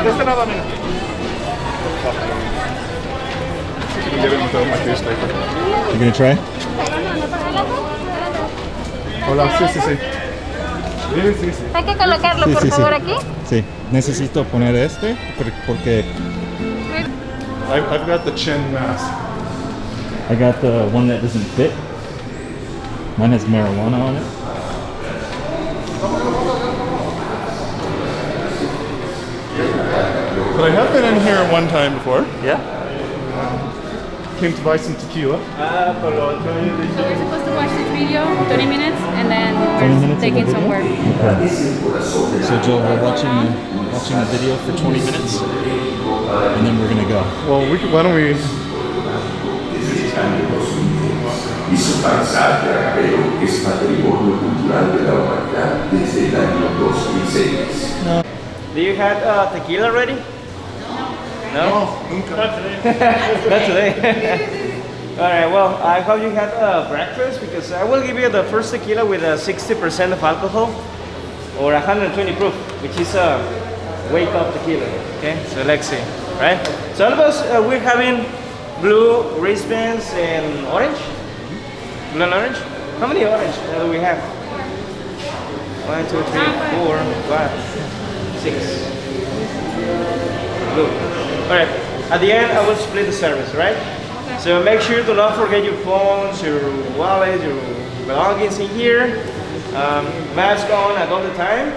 de este lado, mira. Get it without my face paper. You gonna try? Hola, sí, sí, sí. Sí, sí. Hay que colocarlo, Sí, por sí, sí. favor, aquí. Sí, necesito poner este porque I've got the chin mask. I got the one that doesn't fit. Mine has marijuana on it. But I have been in here one time before. Yeah? Came to buy some tequila. So we're supposed to watch this video, 20 minutes, and then 20 we're minutes taking of the somewhere. video? Okay. So Joel, we're watching the video for 20 minutes, and then we're gonna go. Well, why don't we? Hizo pensar que Arabero es patrimonio cultural de la humanidad desde el año 2006. Do you have tequila ready? No? Not today. Not today. Alright, well, I hope you had breakfast because I will give you the first tequila with 60% of alcohol or 120 proof, which is a wake up tequila. Okay, so let's see. Right? So all of us, we're having blue wristbands and orange. Blue and orange? How many orange do we have? 1, 2, 3, 4, 5, 6. Blue. Alright, at the end I will split the service, right? So make sure to not forget your phones, your wallet, your belongings in here. Mask on at all the time.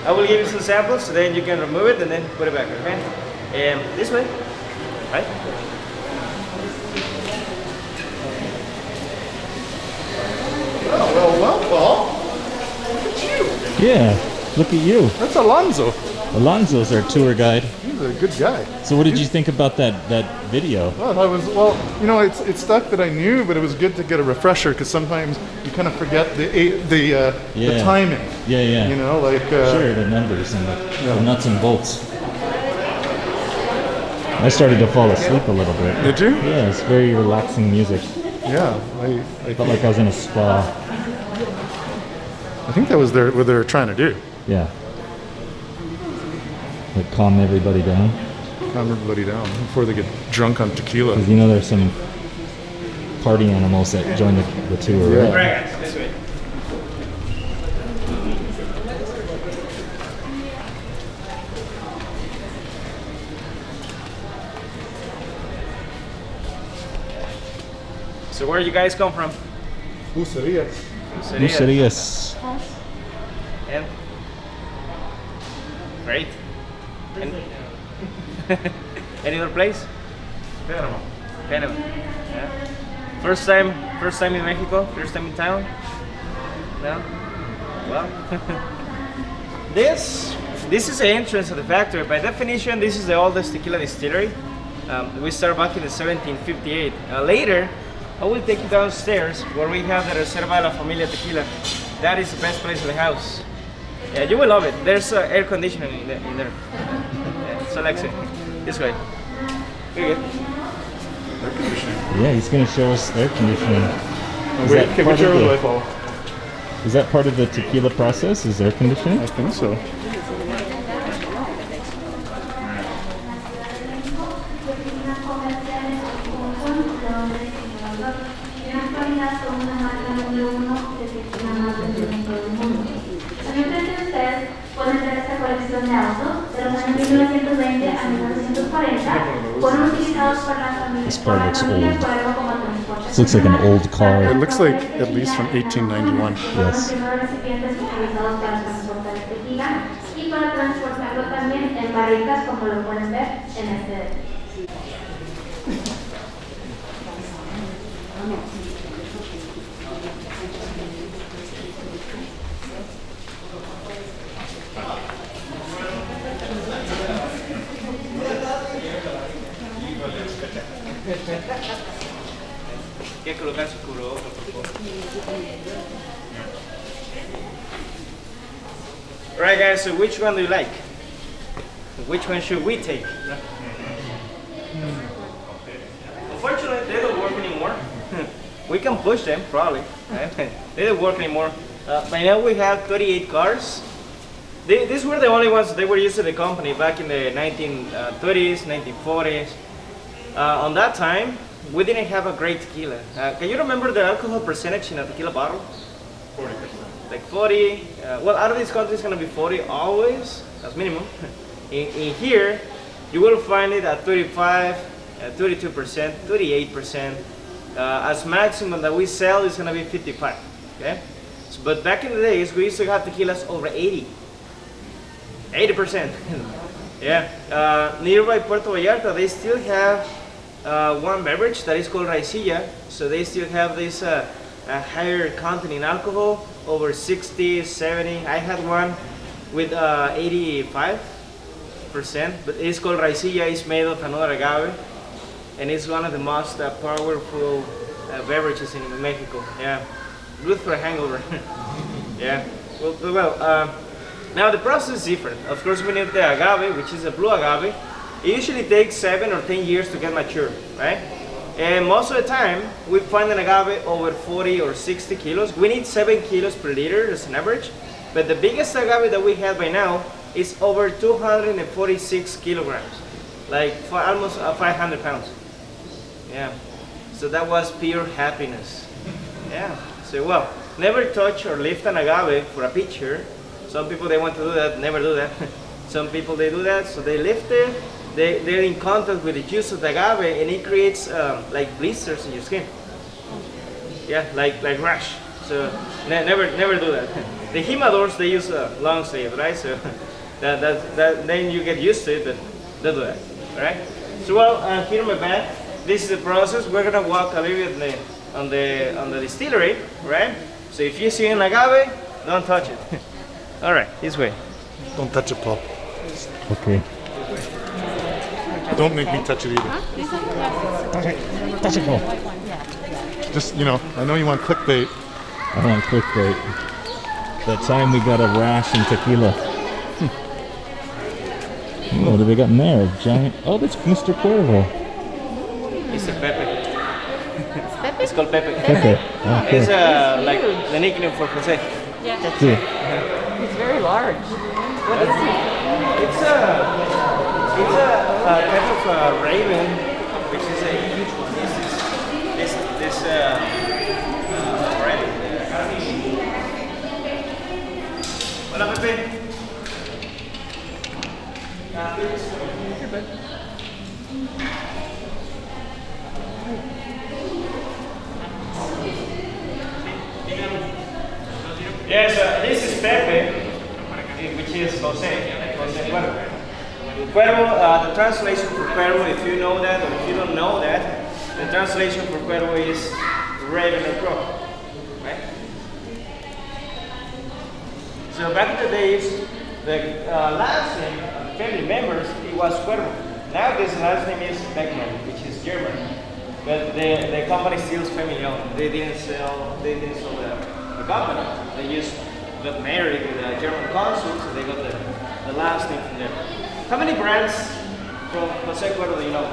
I will give you some samples so then you can remove it and then put it back, okay? And this way, right? Well, Paul. Look at you. Yeah, look at you. That's Alonzo. Alonzo's our tour guide. He's a good guy. So what did you think about that video? Well, you know, it's stuff that I knew, but it was good to get a refresher because sometimes you kind of forget the timing. Yeah. You know, like Sure, the numbers and the nuts and bolts. I started to fall asleep a little bit. Did you? Yeah, it's very relaxing music. Yeah, I felt like I was in a spa. I think that was what they were trying to do. Yeah. Like calm everybody down. Calm everybody down before they get drunk on tequila. Because you know there's some party animals that join the tour, Yeah. right? Right, guys, this way. So where you guys come from? Bucerias. Bucerias. And great. And any other place? Panama. Panama. Yeah. First time in Mexico. First time in town. No. Well, this is the entrance of the factory. By definition, this is the oldest tequila distillery. We started back in the 1758. Later, I will take you downstairs where we have the Reserva de la Familia Tequila. That is the best place in the house. Yeah, you will love it. There's air conditioning in there. Yeah, so Lexi, this way. Very good. Yeah, he's going to show us air conditioning. Wait, okay, which arrow do I follow? Is that part of the tequila process? Is air conditioning? I think so. De autos de los años 1920 a 1940 fueron utilizados por las familias. This part looks old. This looks like an old car. It looks like at least from 1891. Yes. Recipientes utilizados para transportar el tequila y para transportarlo también en barricas, como lo pueden ver en este. Hay que colocar su cubrebocas, por favor. Alright guys, so which one do you like? Which one should we take? Unfortunately, they don't work anymore. We can push them, probably. Right? They don't work anymore. By now we have 38 cars. These were the only ones they were used in the company back in the 1930s, 1940s. On that time, we didn't have a great tequila. Can you remember the alcohol percentage in a tequila bottle? 40%. Like 40. Well, out of this country, it's gonna be 40 always, as minimum. In here, you will find it at 35, 32%, 38%. As maximum that we sell is gonna be 55. Okay. So, but back in the days, we used to have tequilas over 80%. Yeah. Nearby Puerto Vallarta, they still have one beverage that is called raicilla. So they still have this higher content in alcohol, over 60, 70. I had one with 85%, but it's called raicilla. It's made of another agave, and it's one of the most powerful beverages in Mexico. Yeah, good for a hangover. Yeah. Well, now the process is different. Of course, we need the agave, which is a blue agave. It usually takes 7 or 10 years to get mature, right? And most of the time, we find an agave over 40 or 60 kilos. We need 7 kilos per liter as an average. But the biggest agave that we have right now is over 246 kilograms, like almost 500 pounds. Yeah. So that was pure happiness. Yeah. So well, never touch or lift an agave for a picture. Some people they want to do that, never do that. Some people they do that, so they lift it. They're in contact with the juice of the agave, and it creates like blisters in your skin. Yeah, like rash. So never do that. The Jimadors they use long sleeve, right? So that then you get used to it, but don't do that. All right. So well, here in my bag, this is the process. We're gonna walk a little bit on the distillery, right? So if you see an agave, don't touch it. All right, this way. Don't touch it, Paul. Okay. Don't make me touch it either. This one? Yes. Okay. Touch it, Paul. Just, I know you want clickbait. I want clickbait. That time we got a rash in tequila. What have we got in there? A giant. Oh, that's Mr. Cuervo. It's a Pepe. Pepe? It's called Pepe. Okay. It's like the nickname for Jose. Yeah. Yeah. It's very large. What is it? It's a type of raven, which is a huge one. This raven. Hola, Pepe. Yes, this is Pepe, which is Jose Cuervo. Cuervo, the translation for Cuervo, if you know that or if you don't know that, the translation for Cuervo is raven or crow, right? So back in the days, the last name of the family members, it was Cuervo. Nowadays, the last name is Beckman, which is German. But the company still is family owned. They didn't sell the company. They just got married with a German consul, so they got the last name from there. How many brands from Jose Cuervo do you know?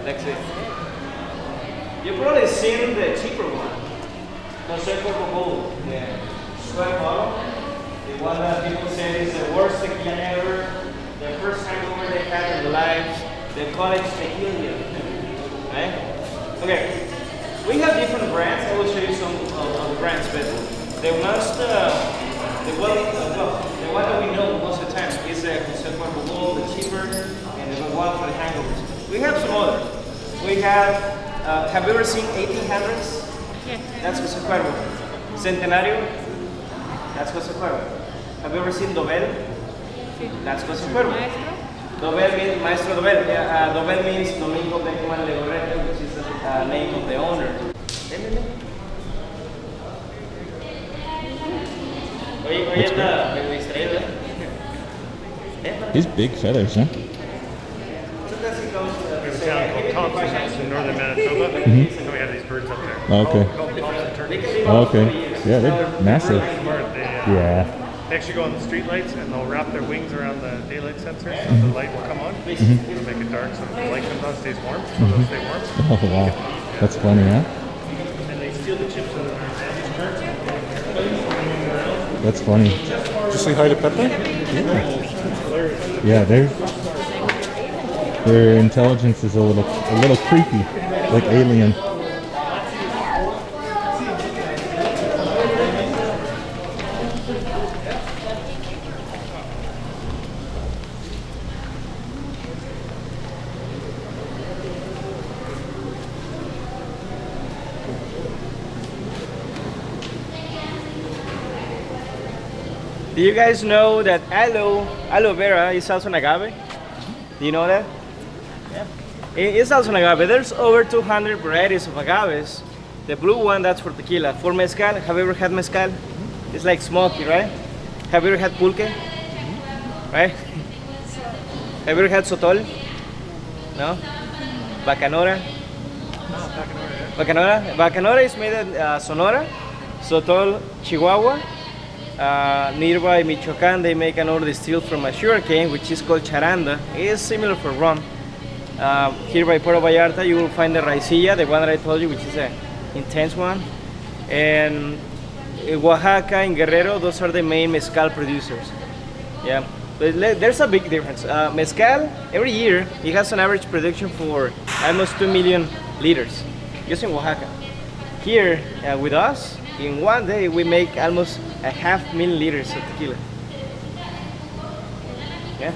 That's it. You've probably seen the cheaper one. Jose Cuervo Gold, the square bottle. The one that people say is the worst tequila ever. The first hangover they had in their lives. They call it Tequila. Right? Okay. We have different brands. I will show you some of the brands, but the one that we know most of the time is the Jose Cuervo Gold, the cheaper, and the one for the hangovers. We have some others. We have you ever seen 1800s? Yeah. That's Jose Cuervo. Centenario? That's Jose Cuervo. Have you ever seen Dobel? That's Jose Cuervo. Maestro? Dobel means Maestro Dobel. Dobel means Domingo Beckman Legorreta, which is the name of the owner. Oye, anda medio distraído, These big feathers, huh? Sometimes he comes to We have a town called Thompson that's in northern Manitoba, and we have these birds up there. Okay. Called Thompson turkeys. Okay. Yeah, they're massive. Smart. They Yeah. actually go on the street lights and they'll wrap their wings around the daylight sensor so the light will come on. It'll make it dark so the light comes on, stays warm, so they'll stay warm. Oh wow. That's funny, huh? And they steal the chips out of their That's funny. Did you say hi to Pepe? Yeah, their intelligence is a little creepy, like alien. Do you guys know that aloe vera is also an agave? Do you know that? Yeah. It's also an agave. There's over 200 varieties of agaves. The blue one, that's for tequila. For mezcal, have you ever had mezcal? It's like smoky, right? Have you ever had pulque? Right? Have you ever had sotol? No? Bacanora? Bacanora? Bacanora is made in Sonora. Sotol, Chihuahua. Nearby Michoacan, they make another distill from a sugarcane, which is called charanda. It is similar for rum. Here by Puerto Vallarta, you will find the raicilla, the one that I told you, which is an intense one. And in Oaxaca and Guerrero, those are the main mezcal producers. Yeah, but there's a big difference. Mezcal, every year, it has an average production for almost 2 million liters, just in Oaxaca. Here, with us, in one day, we make almost 500,000 liters of tequila. Yeah,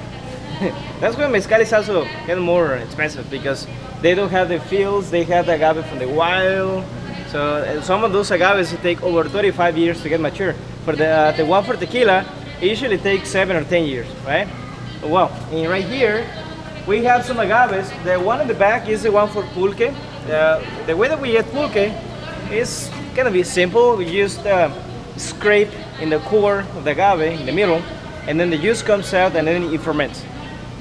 that's why mezcal is also getting more expensive, because they don't have the fields, they have the agave from the wild. So some of those agaves take over 35 years to get mature. For the one for tequila, it usually takes 7 or 10 years, right? Well, and right here, we have some agaves. The one in the back is the one for pulque. The way that we get pulque is gonna be simple. We just scrape in the core of the agave, in the middle, and then the juice comes out and then it ferments.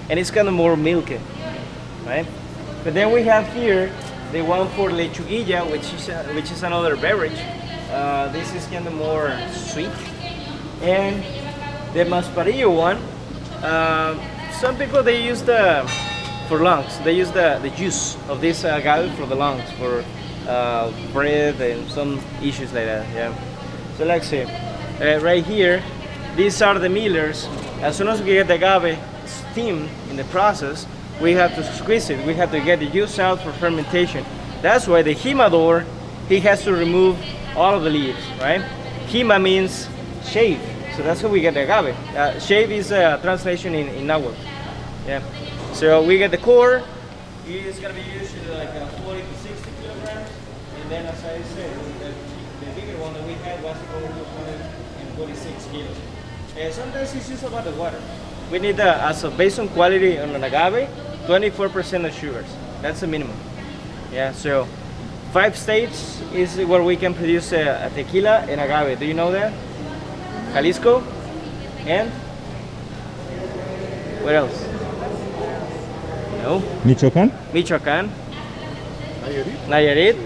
And it's kind of more milky, right? But then we have here the one for lechuguilla, which is another beverage. This is kind of more sweet. And the masparillo one, some people they use for lungs. They use the juice of this agave for the lungs, for breath and some issues like that. Yeah. So let's see. Right here, these are the millers. As soon as we get the agave steamed in the process, we have to squeeze it. We have to get the juice out for fermentation. That's why the jimador, he has to remove all of the leaves, right? Jima means shave, so that's how we get the agave. Shave is a translation in Nahuatl. Yeah. So we get the core. It's gonna be usually like 40 to 60 kilograms, and then as I said, the bigger one that we had was over 246 kilos. Sometimes it's just about the water. We need, as a based on quality on an agave, 24% of sugars. That's the minimum. Yeah, so 5 states is where we can produce a tequila and agave. Do you know that? Jalisco, and where else? No. Michoacan? Michoacan. Nayarit.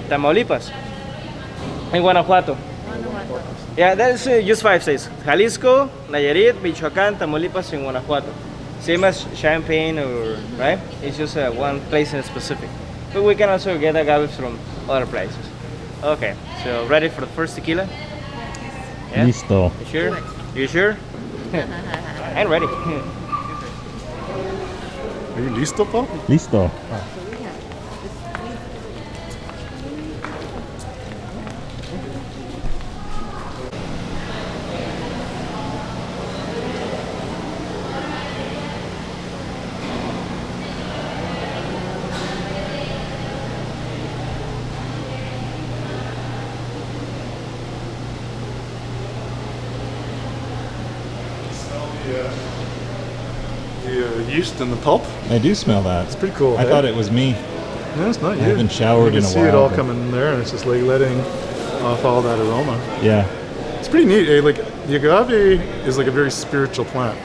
Tamaulipas. And Guanajuato. Yeah, that's just 5 states. Jalisco, Nayarit, Michoacan, Tamaulipas, and Guanajuato. Same as Champagne, or right? It's just one place in specific. But we can also get agaves from other places. Okay, so ready for the first tequila? Yeah? Listo. You sure? You sure? I'm ready. Are you listo, Paul? Listo. The yeast and the pulp. I do smell that. It's pretty cool. I thought it was me. No, it's not you. I haven't showered you in can a see while. it all but- coming in there, and it's just like letting off all that aroma. Yeah. It's pretty neat. Like the agave is like a very spiritual plant,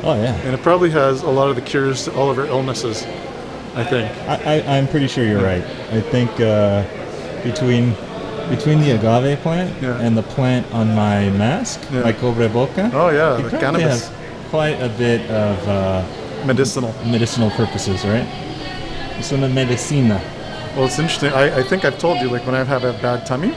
Oh yeah. and it probably has a lot of the cures to all of our illnesses, I think. I'm pretty sure you're right. I think between the agave plant Yeah. and the plant on my mask, Yeah. my cobre boca, Oh yeah, it the probably cannabis, has quite a bit of medicinal. medicinal purposes, right? Es una medicina. Well, it's interesting. I think I've told you, like when I have a bad tummy,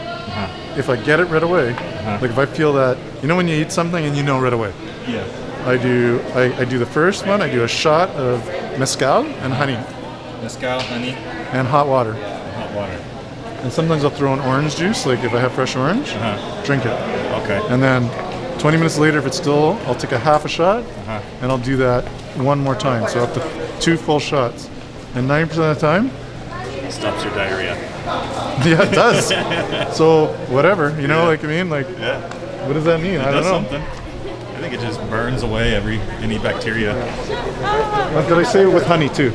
if I get it right away, like if I feel that, you know when you eat something and you know right away. Yeah. I do the first one. I do a shot of mezcal and honey Mezcal, honey, and hot water. hot water. And sometimes I'll throw in orange juice, like if I have fresh orange, drink it. Okay. And then 20 minutes later, if it's still, I'll take a half a shot and I'll do that one more time. So up to 2 full shots. And 90% of the time, Stops your diarrhea. yeah, it does. So whatever, you know, like I mean, like Yeah. what does that mean? I don't Does know. something. I think it just burns away any bacteria. Did I say it with honey too?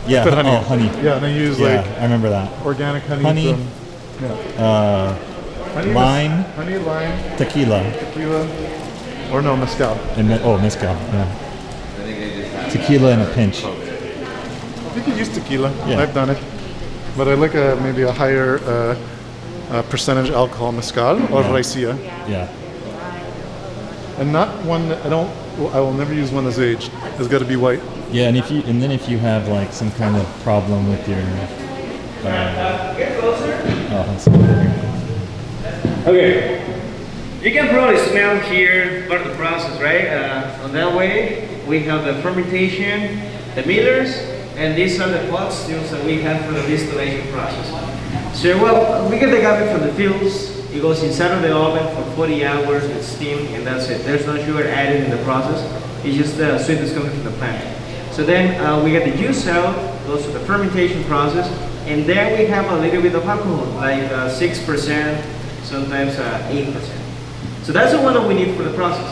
Yeah. Put honey. Oh, honey. Yeah, and I use Yeah, like I remember that. organic honey. Honey. From, honey, Lime, honey, lime, tequila, tequila, or no, mezcal. and mezcal. Yeah. Tequila in a pinch. You can use tequila. Yeah. I've done it, but I like maybe a higher percentage alcohol mezcal or raicilla, Yeah. and not one that I will never use one that's aged. It's got to be white. Yeah, and then if you have like some kind of problem with your Get closer. oh, that's over here. Okay. You can probably smell here part of the process, right? On that way, we have the fermentation, the millers, and these are the pot stills that we have for the distillation process. So, well, we get the coffee from the fields. It goes inside of the oven for 40 hours with steam, and that's it. There's no sugar added in the process. It's just the sweetness coming from the plant. So then we get the juice out, goes to the fermentation process, and then we have a little bit of alcohol, like 6%, sometimes 8%. So that's the one that we need for the process,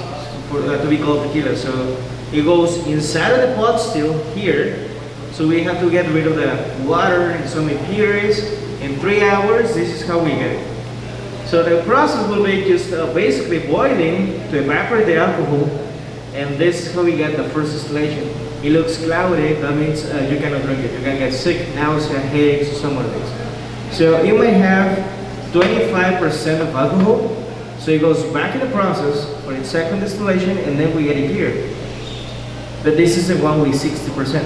for to be called tequila. So it goes inside of the pot still here. So we have to get rid of the water and some impurities. In 3 hours, this is how we get it. So the process will be just basically boiling to evaporate the alcohol, and this is how we get the first distillation. It looks cloudy, that means you cannot drink it. You can get sick, nausea, headaches, or some other things. So you may have 25% of alcohol, so it goes back in the process for its second distillation, and then we get it here. But this is the one with 60%.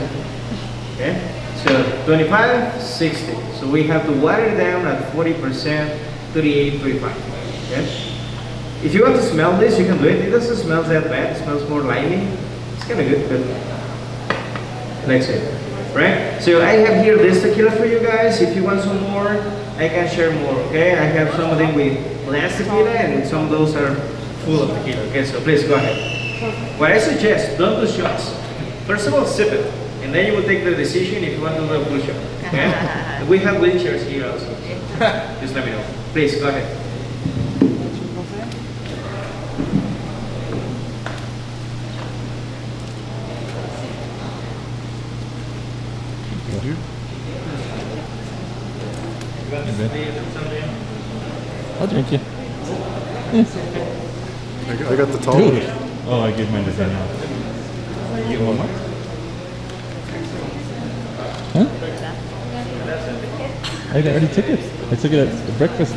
Okay? So 25, 60. So we have to water it down at 40%, 38, 35. Okay? If you want to smell this, you can do it. It doesn't smell that bad. It smells more limey. It's kind of good, but that's it. Right? So I have here this tequila for you guys. If you want some more, I can share more. Okay? I have some of them with less tequila, and some of those are full of tequila. Okay? So please go ahead. What I suggest, don't do shots. First of all, sip it, and then you will take the decision if you want to do a full shot. Okay? We have wheelchairs here also. Just let me know. Please go ahead. I'll drink you. I got the tall Dude. one. Oh, I gave mine to Danielle. You get one more? Huh? I already took it. I took it at breakfast.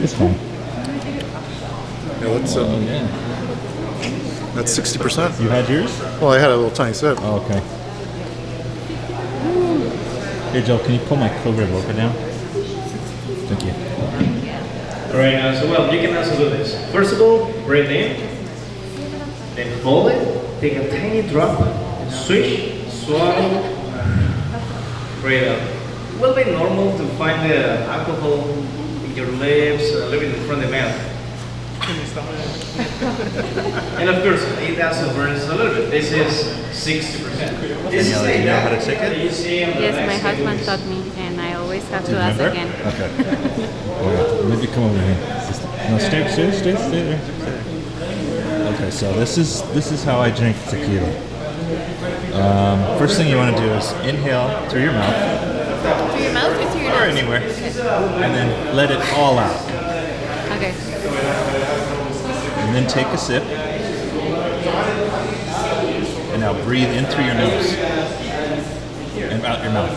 It's fine. Yeah, that's 60%. You had yours? Well, I had a little tiny sip. Oh, okay. Hey, Joe, can you pull my Clover Loca down? Thank you. Alright, so well, you can also do this. First of all, breathe in, then hold it, take a tiny drop, and swish, swallow, breathe out. It will be normal to find the alcohol in your lips, a little bit in front of the mouth. And of course, it also burns a little bit. This is 60%. This is Danielle, do you know how to take it? you see on the Yes, my next husband page. taught me, and I always have Do to you ask remember? again. Okay. Maybe come over here. No, stay there. Okay, so this is how I drink tequila. First thing you want to do is inhale through your mouth Through your mouth or through your or nose? anywhere, and then let it all out. Okay. And then take a sip, and now breathe in through your nose and out your mouth.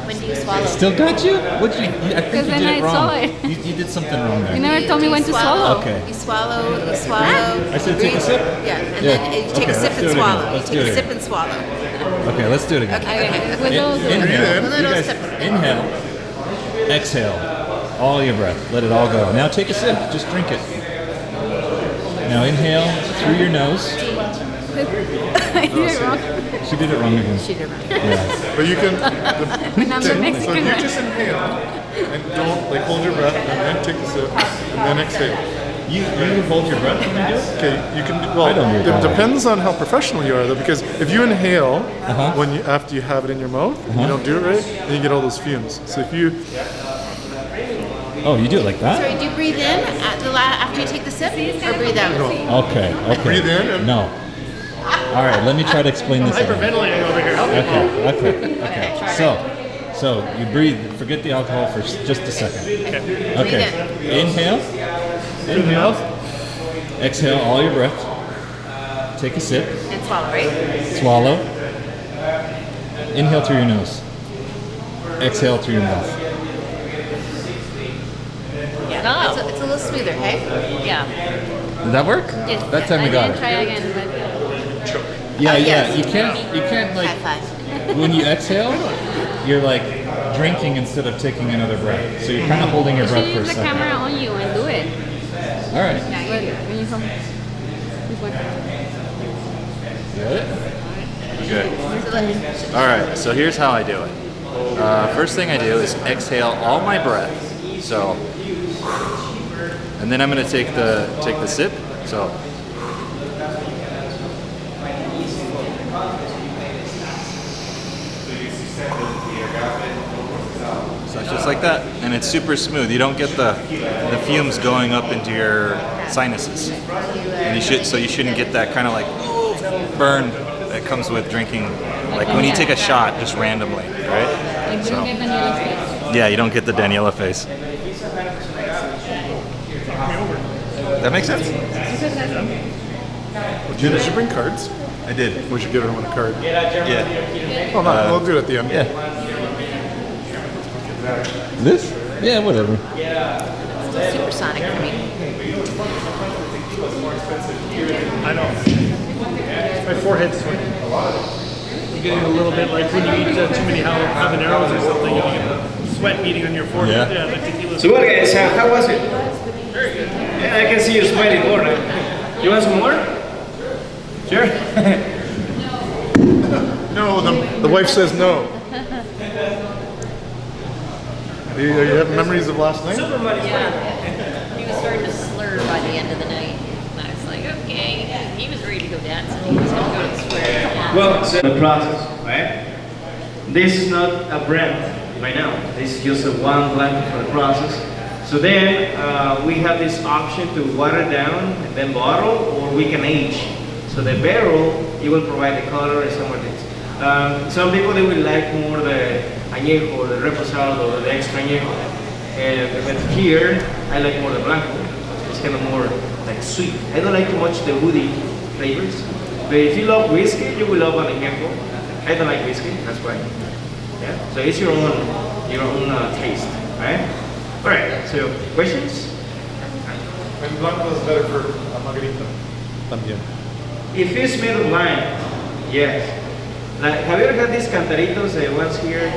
When do you swallow? Still got you? What you? I think Because you then did I it wrong. saw it. You did something wrong there. You never told me when to swallow. Okay. You swallow, you swallow. I said you take a breathe. sip? Yeah, and Yeah. then you take Okay, a sip let's do and it again. swallow. You Let's do take it a sip again. and swallow. Okay, let's do it again. Okay. With those Inhale. A You little guys sip. inhale. Exhale. All your breath. Let it all go. Now take a sip. Just drink it. Now inhale through your nose. I did it wrong. She did it wrong again. She did right. Yeah. But you can. And I'm the So Mexican you one. just inhale and don't like hold your breath and then take a sip and then exhale. You hold your breath when you do it? Okay, you can. Well, I don't do it it that way. depends on how professional you are, though, because if you inhale Uh-huh. when you after you have it in your mouth, and you don't do it right, then you get all those fumes. So if you Oh, you do it like that? Sorry, do you breathe in after you take the sip, or breathe out? Okay. Okay. Breathe in and- No. All right. Let me try to explain this. again. Hyperventilating over here. Help me. Okay. So you breathe. Forget the alcohol for just a second. Okay. Inhale. Inhale. Exhale all your breath. Take a sip. And swallow, right? Swallow. Inhale through your nose. Exhale through your mouth. Yeah. It's a little smoother, hey? Yeah. Did that work? Yes. That time we I got didn't it. try again, but Yeah, Oh, yeah. yes. You can't like High five. when you exhale, you're like drinking instead of taking another breath. So you're kind of holding your you breath should for a use the second. camera on you and do it. All right. But when you come, this one. Got it? Good. All right, so here's how I do it. First thing I do is exhale all my breath. So, and then I'm gonna take the sip. So, so it's just like that, and it's super smooth. You don't get the fumes going up into your sinuses, and you shouldn't get that kind of like burn that comes with drinking, like when you take a shot just randomly, right? Like you don't get the yellow face. Yeah, you don't get the Daniela face. That makes sense? did you bring cards? I did. We should give everyone a card. Yeah. Oh no, we'll do it at the end. Yeah. This? Yeah, whatever. Still supersonic for me. I know. My forehead's sweating. You're getting a little bit like when you eat too many habaneros or something, you get sweat beating on your forehead. Yeah. The tequila. So what guys, how was it? Very good. Yeah, I can see you sweating more now. You want some more? Sure. No, the wife says no. You have memories of last night? Super money. Yeah. He was starting to slur by the end of the night. And I was like, okay. He was ready to go dancing. He was going to go to the square. Well, so the process, right? This is not a brand right now. This is just a one blanket for the process. So then we have this option to water down and then bottle, or we can age. So the barrel, it will provide the color and some more things. Some people, they will like more the añejo or the reposado or the extra añejo. But here, I like more the blanco. It's kind of more like sweet. I don't like too much the woody flavors. But if you love whiskey, you will love an añejo. I don't like whiskey, that's why. Yeah. So it's your own taste, right? All right. So questions? And blanco is better for a margarita. También. If it's made of lime, yes. Like, have you ever had these cantaritos, the ones here?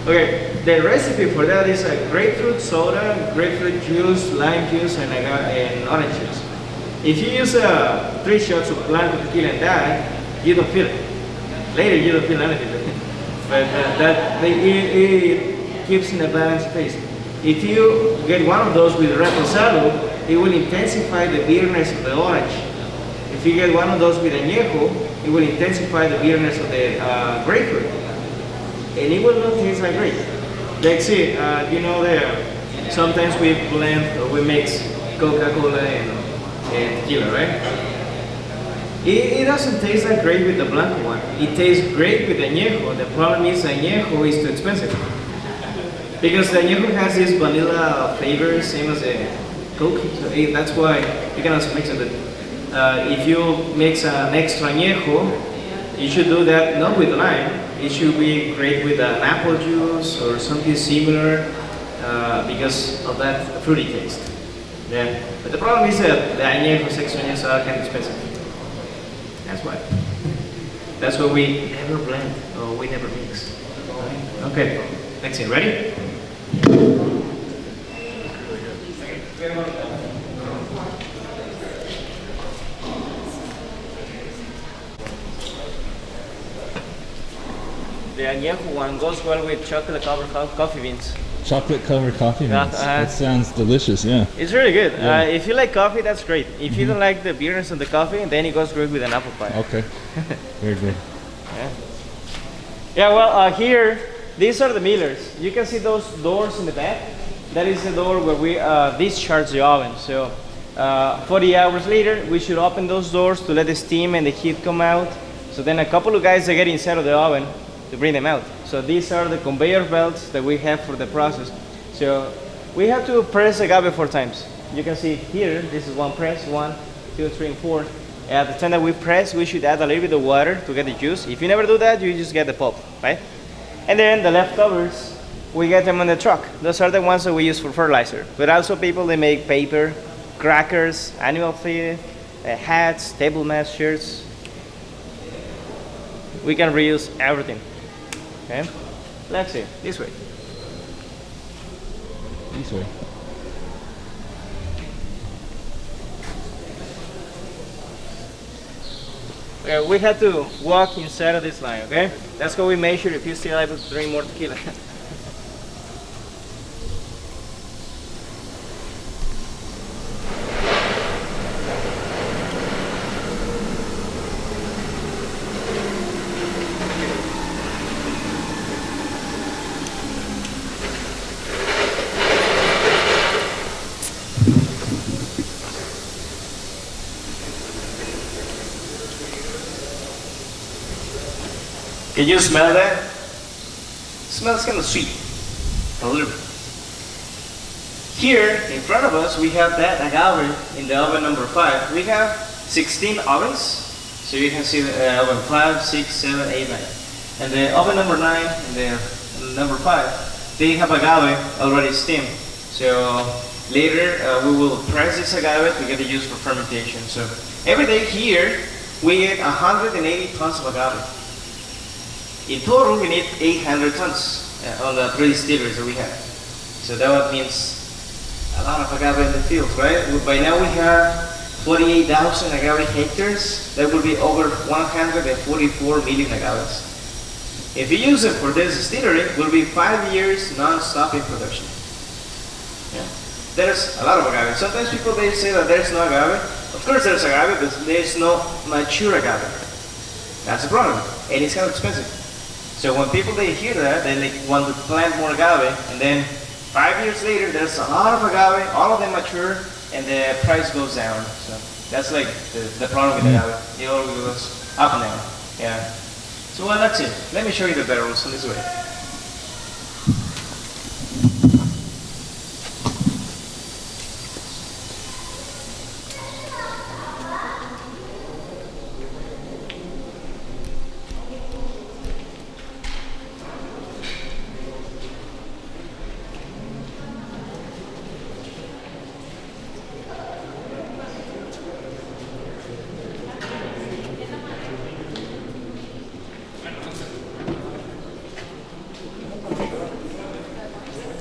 Okay, the recipe for that is a grapefruit soda, grapefruit juice, lime juice, and orange juice. If you use 3 shots of blanco tequila and that, you don't feel it. Later, you don't feel anything. But it keeps in a balanced taste. If you get one of those with reposado, it will intensify the bitterness of the orange. If you get one of those with añejo, it will intensify the bitterness of the grapefruit. And it will not taste like great. Like see, you know sometimes we blend or we mix Coca-Cola and tequila, right? It doesn't taste like great with the blanco one. It tastes great with añejo. The problem is añejo is too expensive. Because the añejo has this vanilla flavor, same as the Coke. So that's why you can also mix it. If you mix an extra añejo, you should do that not with lime, it should be great with an apple juice or something similar because of that fruity taste. Yeah. But the problem is that the añejos, extraños are kind of expensive. That's why. That's why we never blend or we never mix. Okay, next thing, ready? The añejo one goes well with chocolate covered coffee beans. Chocolate covered coffee beans. That sounds delicious, yeah. It's really good. Yeah. If you like coffee, that's great. If you don't like the bitterness of the coffee, then it goes great with an apple pie. Okay. Very good. Yeah, well, here, these are the millers. You can see those doors in the back. That is the door where we discharge the oven. So 40 hours later, we should open those doors to let the steam and the heat come out. So then a couple of guys that get inside of the oven to bring them out. So these are the conveyor belts that we have for the process. So we have to press agave 4 times. You can see here, this is one press, 1, 2, 3, and 4. At the time that we press, we should add a little bit of water to get the juice. If you never do that, you just get the pulp, right? And then the leftovers, we get them on the truck. Those are the ones that we use for fertilizer. But also people, they make paper, crackers, animal feed, hats, table mats, shirts. We can reuse everything. Okay, let's see, this way. This way. We have to walk inside of this line, okay? That's how we measure if you still able to drink more tequila. Can you smell that? It smells kind of sweet, a little bit. Here, in front of us, we have that agave in the oven number 5. We have 16 ovens, so you can see the oven 5, 6, 7, 8, 9. And the oven number 9 and the number 5, they have agave already steamed. So later, we will press this agave to get the juice for fermentation. So every day here, we get 180 tons of agave. In total, we need 800 tons on the 3 distilleries that we have. So that means a lot of agave in the field, right? By now we have 48,000 agave hectares. That will be over 144 million agaves. If you use it for this distillery, it will be 5 years non-stop in production. Yeah. There's a lot of agave. Sometimes people, they say that there's no agave. Of course there's agave, but there's no mature agave. That's the problem, and it's kind of expensive. So when people, they hear that, then they want to plant more agave, and then 5 years later, there's a lot of agave, all of them mature, and the price goes down. So that's like the problem with agave. It always goes up and down. Yeah. So well, that's it. Let me show you the barrels in this way.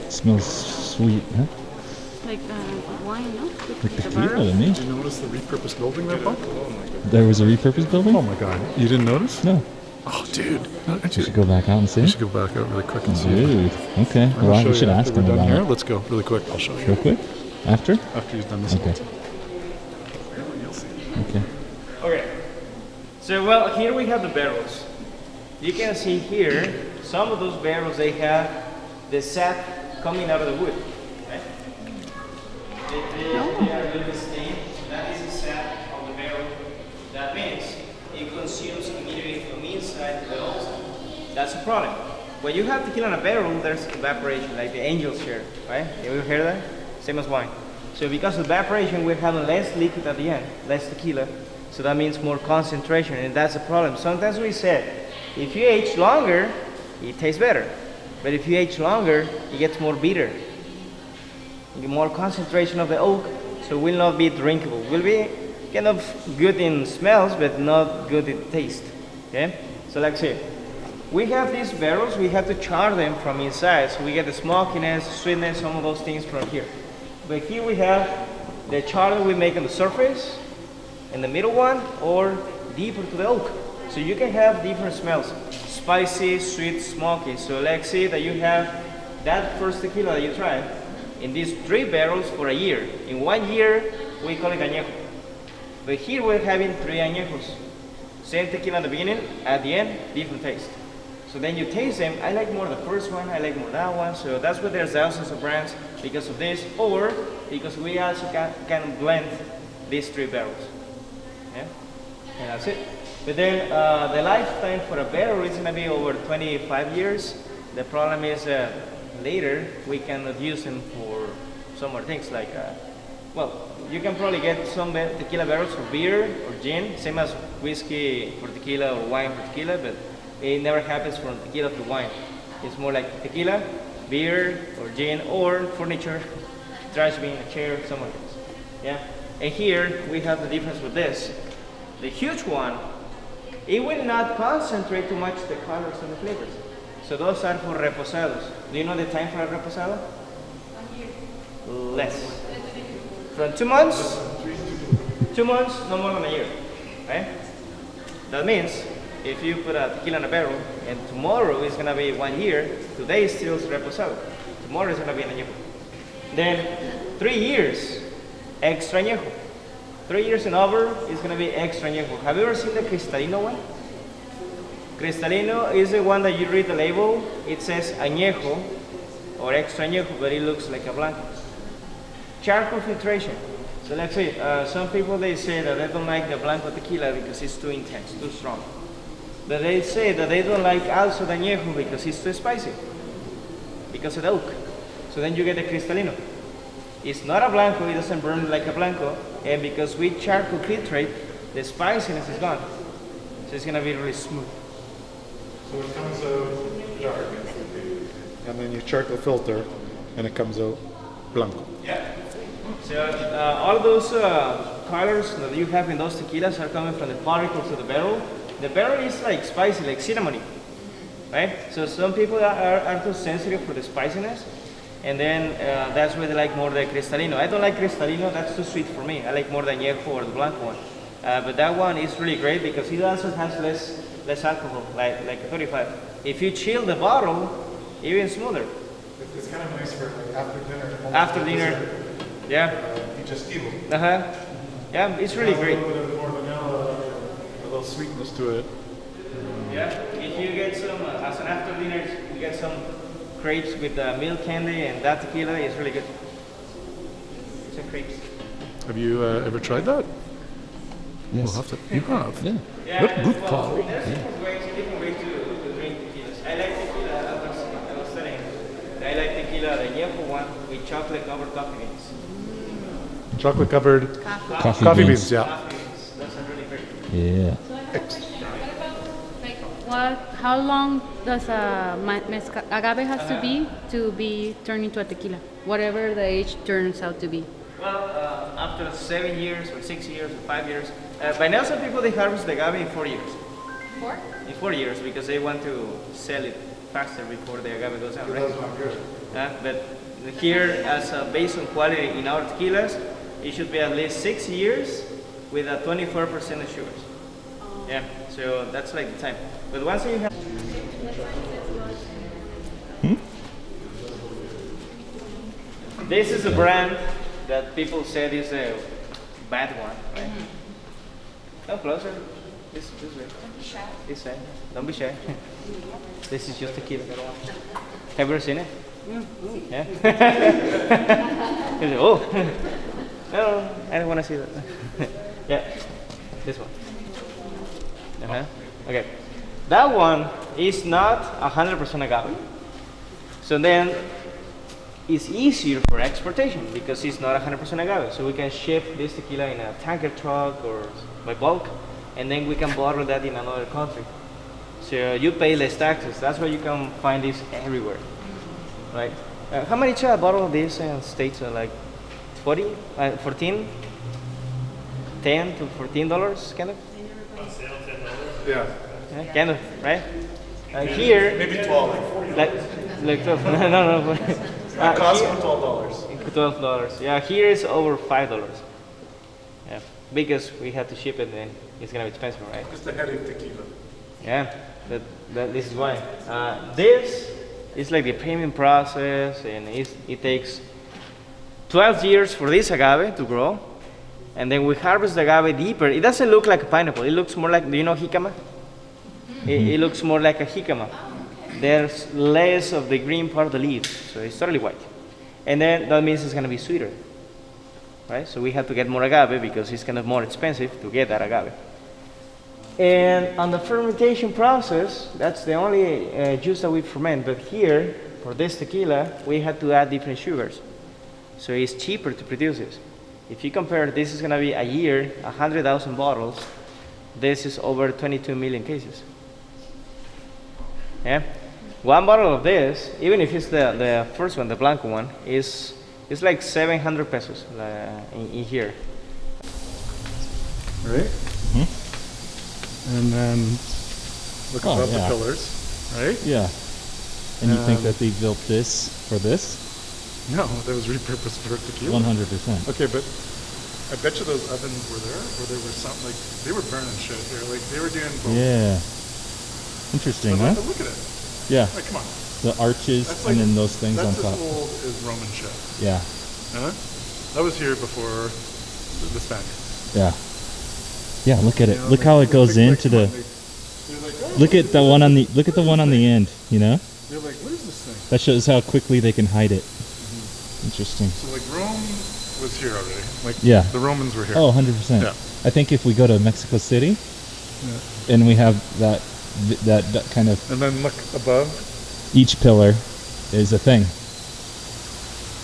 Smells sweet, huh? Like wine, no? Like tequila to me. Did you notice the repurposed building there, Pop? There was a repurposed building? Oh my god. You didn't notice? No. Oh, dude. We should go back out and see. We should go back out really quick and see. Dude. Okay. I'm gonna Well, show we should you ask after him we're done about here. it. Let's go really quick. I'll show you. Real quick? After? After he's done this Okay. one. You'll see. Okay. Okay. So well, here we have the barrels. You can see here, some of those barrels, they have the sap coming out of the wood. Right? They are a little stained. That is the sap of the barrel. That means it consumes immediately from inside to the outside. That's a problem. When you have tequila in a barrel, there's evaporation, like the angel's share, right? Have you ever heard of that? Same as wine. So because of evaporation, we're having less liquid at the end, less tequila. So that means more concentration, and that's a problem. Sometimes we said If you age longer, it tastes better. But if you age longer, it gets more bitter. You get more concentration of the oak, so it will not be drinkable. It will be kind of good in smells, but not good in taste. Okay? So like I say, we have these barrels, we have to char them from inside, so we get the smokiness, sweetness, some of those things from here. But here we have the char that we make on the surface, and the middle one, or deeper to the oak. So you can have different smells, spicy, sweet, smoky. So let's say that you have that first tequila that you tried in these 3 barrels for a year. In 1 year, we call it añejo. But here we're having 3 añejos. Same tequila at the beginning, at the end, different taste. So then you taste them. I like more the first one, I like more that one. So that's why there's thousands of brands because of this, or because we also can blend these 3 barrels. Yeah? And that's it. But then the lifetime for a barrel is gonna be over 25 years. The problem is later we cannot use them for some more things like, well, you can probably get some tequila barrels for beer or gin, same as whiskey for tequila or wine for tequila, but it never happens from tequila to wine. It's more like tequila, beer, or gin, or furniture, trash bin, a chair, some of things. Yeah. And here we have the difference with this. The huge one, it will not concentrate too much the colors and the flavors. So those are for reposados. Do you know the time for a reposado? 1 year. Less. From 2 months? 2 months, no more than a year. Right? That means if you put a tequila in a barrel and tomorrow is gonna be 1 year, today is still reposado. Tomorrow is gonna be an añejo. Then 3 years, extra añejo. 3 years and over is gonna be extra añejo. Have you ever seen the Cristalino one? Cristalino is the one that you read the label, it says añejo or extra añejo, but it looks like a blanco. Charcoal filtration. So let's say, some people they say that they don't like the blanco tequila because it's too intense, too strong. But they say that they don't like also the añejo because it's too spicy, because of the oak. So then you get the Cristalino. It's not a blanco, it doesn't burn like a blanco, and because we charcoal filtrate, the spiciness is gone. So it's gonna be really smooth. So it comes out dark, and then you charcoal filter, and it comes out blanco. Yeah. So all those colors that you have in those tequilas are coming from the particles of the barrel. The barrel is like spicy, like cinnamony, right? So some people are too sensitive for the spiciness, and then that's why they like more the Cristalino. I don't like Cristalino, that's too sweet for me. I like more the añejo or the blanco one. But that one is really great because it also has less alcohol, like a 35. If you chill the bottle, even smoother. It's kind of nice for like after dinner. After dinner, yeah. Digestivo. Yeah, it's really great. A little bit more vanilla, a little sweetness to it. Yeah, if you get some, as an after dinner, you get some crepes with milk candy and that tequila, it's really good. Some crepes. Have you ever tried that? Yes. We'll have to. You have? Yeah. Yeah, Good call. There's different ways to drink tequilas. I like tequila, I was telling you. I like tequila, the añejo one with chocolate covered coffee beans. Chocolate covered Coffee beans, yeah. Coffee beans, those are really great. Yeah. How long does agave has to be turned into a tequila? Whatever the age turns out to be. Well, after 7 years or 6 years or 5 years, by now some people they harvest the agave in 4 years. 4? In 4 years because they want to sell it faster before the agave goes out, right? But here, as based on quality in our tequilas, it should be at least 6 years with a 24% of sugars. Yeah, so that's like the time. But once you have... This is a brand that people said is a bad one, right? Come closer. This way. Don't be shy. This side. Don't be shy. This is just tequila. Have you ever seen it? Yeah? You say, oh! No, I don't want to see that. Yeah, this one. Okay. That one is not 100% agave. So then it's easier for exportation because it's not 100% agave. So we can ship this tequila in a tanker truck or by bulk, and then we can bottle that in another country. So you pay less taxes. That's why you can find this everywhere, right? How much each a bottle of this in States? Like 40, 14, 10 to $14, kind of. Yeah. Yeah, kind of, right? Here, Maybe 12. like 12. No. It costs me $12. $12. Yeah, here it's over $5. Yeah, because we have to ship it, and it's gonna be expensive, right? Just the head of tequila. Yeah, this is why. This is like the premium process, and it takes 12 years for this agave to grow, and then we harvest the agave deeper. It doesn't look like a pineapple. It looks more like, do you know jicama? It looks more like a jicama. There's less of the green part of the leaves, so it's totally white. And then that means it's gonna be sweeter, right? So we have to get more agave because it's kind of more expensive to get that agave. And on the fermentation process, that's the only juice that we ferment. But here, for this tequila, we had to add different sugars. So it's cheaper to produce this. If you compare, this is gonna be a year, 100,000 bottles. This is over 22 million cases. Yeah, one bottle of this, even if it's the first one, the blanco one, is like 700 pesos in here. Right? And then look above the yeah. pillars, right? Yeah. And you think that they built this for this? No, that was repurposed for tequila. 100%. Okay, but I bet you those ovens were there, or they were something like they were burning shit here. Like they were doing both. Yeah. Interesting, But huh? look at it. Yeah. Like, come on. The arches That's and like- then those things on That's top. as old as Roman shit. Yeah. Huh? That was here before the Spaniards. Yeah. Yeah, look at it. You know, Look like- how it goes like, into come the on, they're like, oh, look at the one on the end, you know? They're like, what is this thing? That shows how quickly they can hide it. Interesting. So like Rome was here already. Like Yeah. the Romans were here. Oh, 100%. Yeah. I think if we go to Mexico City and we have that kind of And then look above. each pillar is a thing.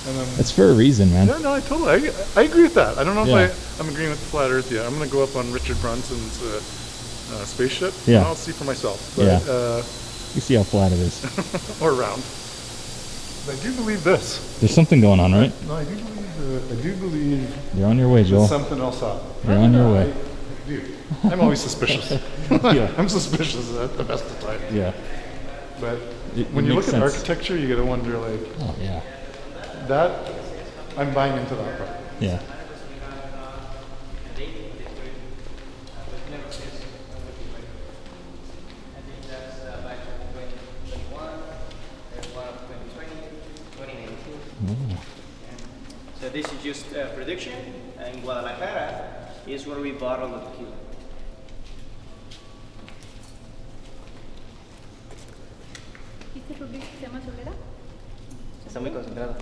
And then It's for a reason, man. yeah, no, I agree with that. I don't know Yeah. if I'm agreeing with the flat Earth yet. I'm gonna go up on Richard Branson's spaceship. Yeah. And I'll see for myself. But, Yeah. You see how flat it is. or round. But I do believe this. There's something going on, right? No, I do believe You're on your way, Joel. there's something else up. You're on your way. Dude, I'm always suspicious. Yeah. I'm suspicious at the best of times. Yeah. But It when you makes look at sense. architecture, you gotta wonder like Oh, yeah. that. I'm buying into that part. Yeah. So this is just production, and Guadalajara is where we bottle the tequila. ¿Este rubí se llama solera? Está muy concentrado.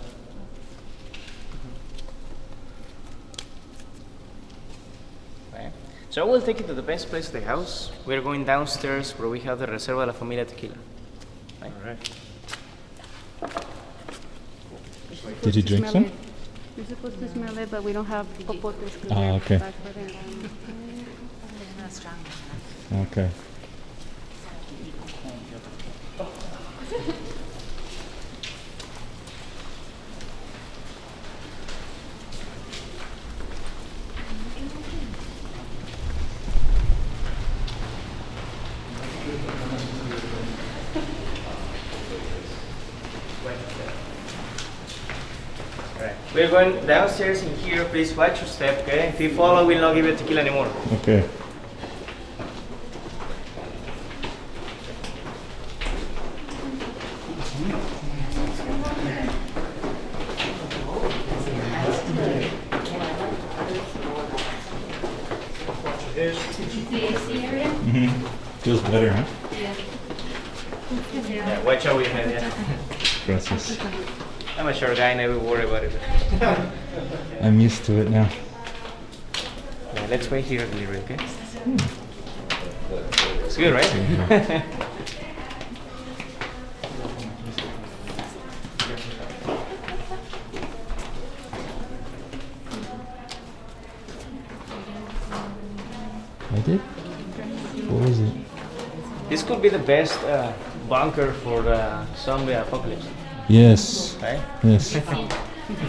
Right. So I will take you to the best place of the house. We're going downstairs where we have the Reserva de la Familia Tequila. Right? All right. Did you drink some? You're supposed to smell it, but we don't have popotes. Ah, okay. Not strong. Okay. Right. We're going downstairs in here. Please watch your step, okay? If you follow, we'll not give you tequila anymore. Okay. Feels better, huh? Yeah, watch out with your head, yeah. Gracias. I'm a short guy, never worry about it. I'm used to it now. Yeah, let's wait here a little bit, okay? It's good, right? I did? What was it? This could be the best bunker for the zombie apocalypse. Yes. Right? Yes.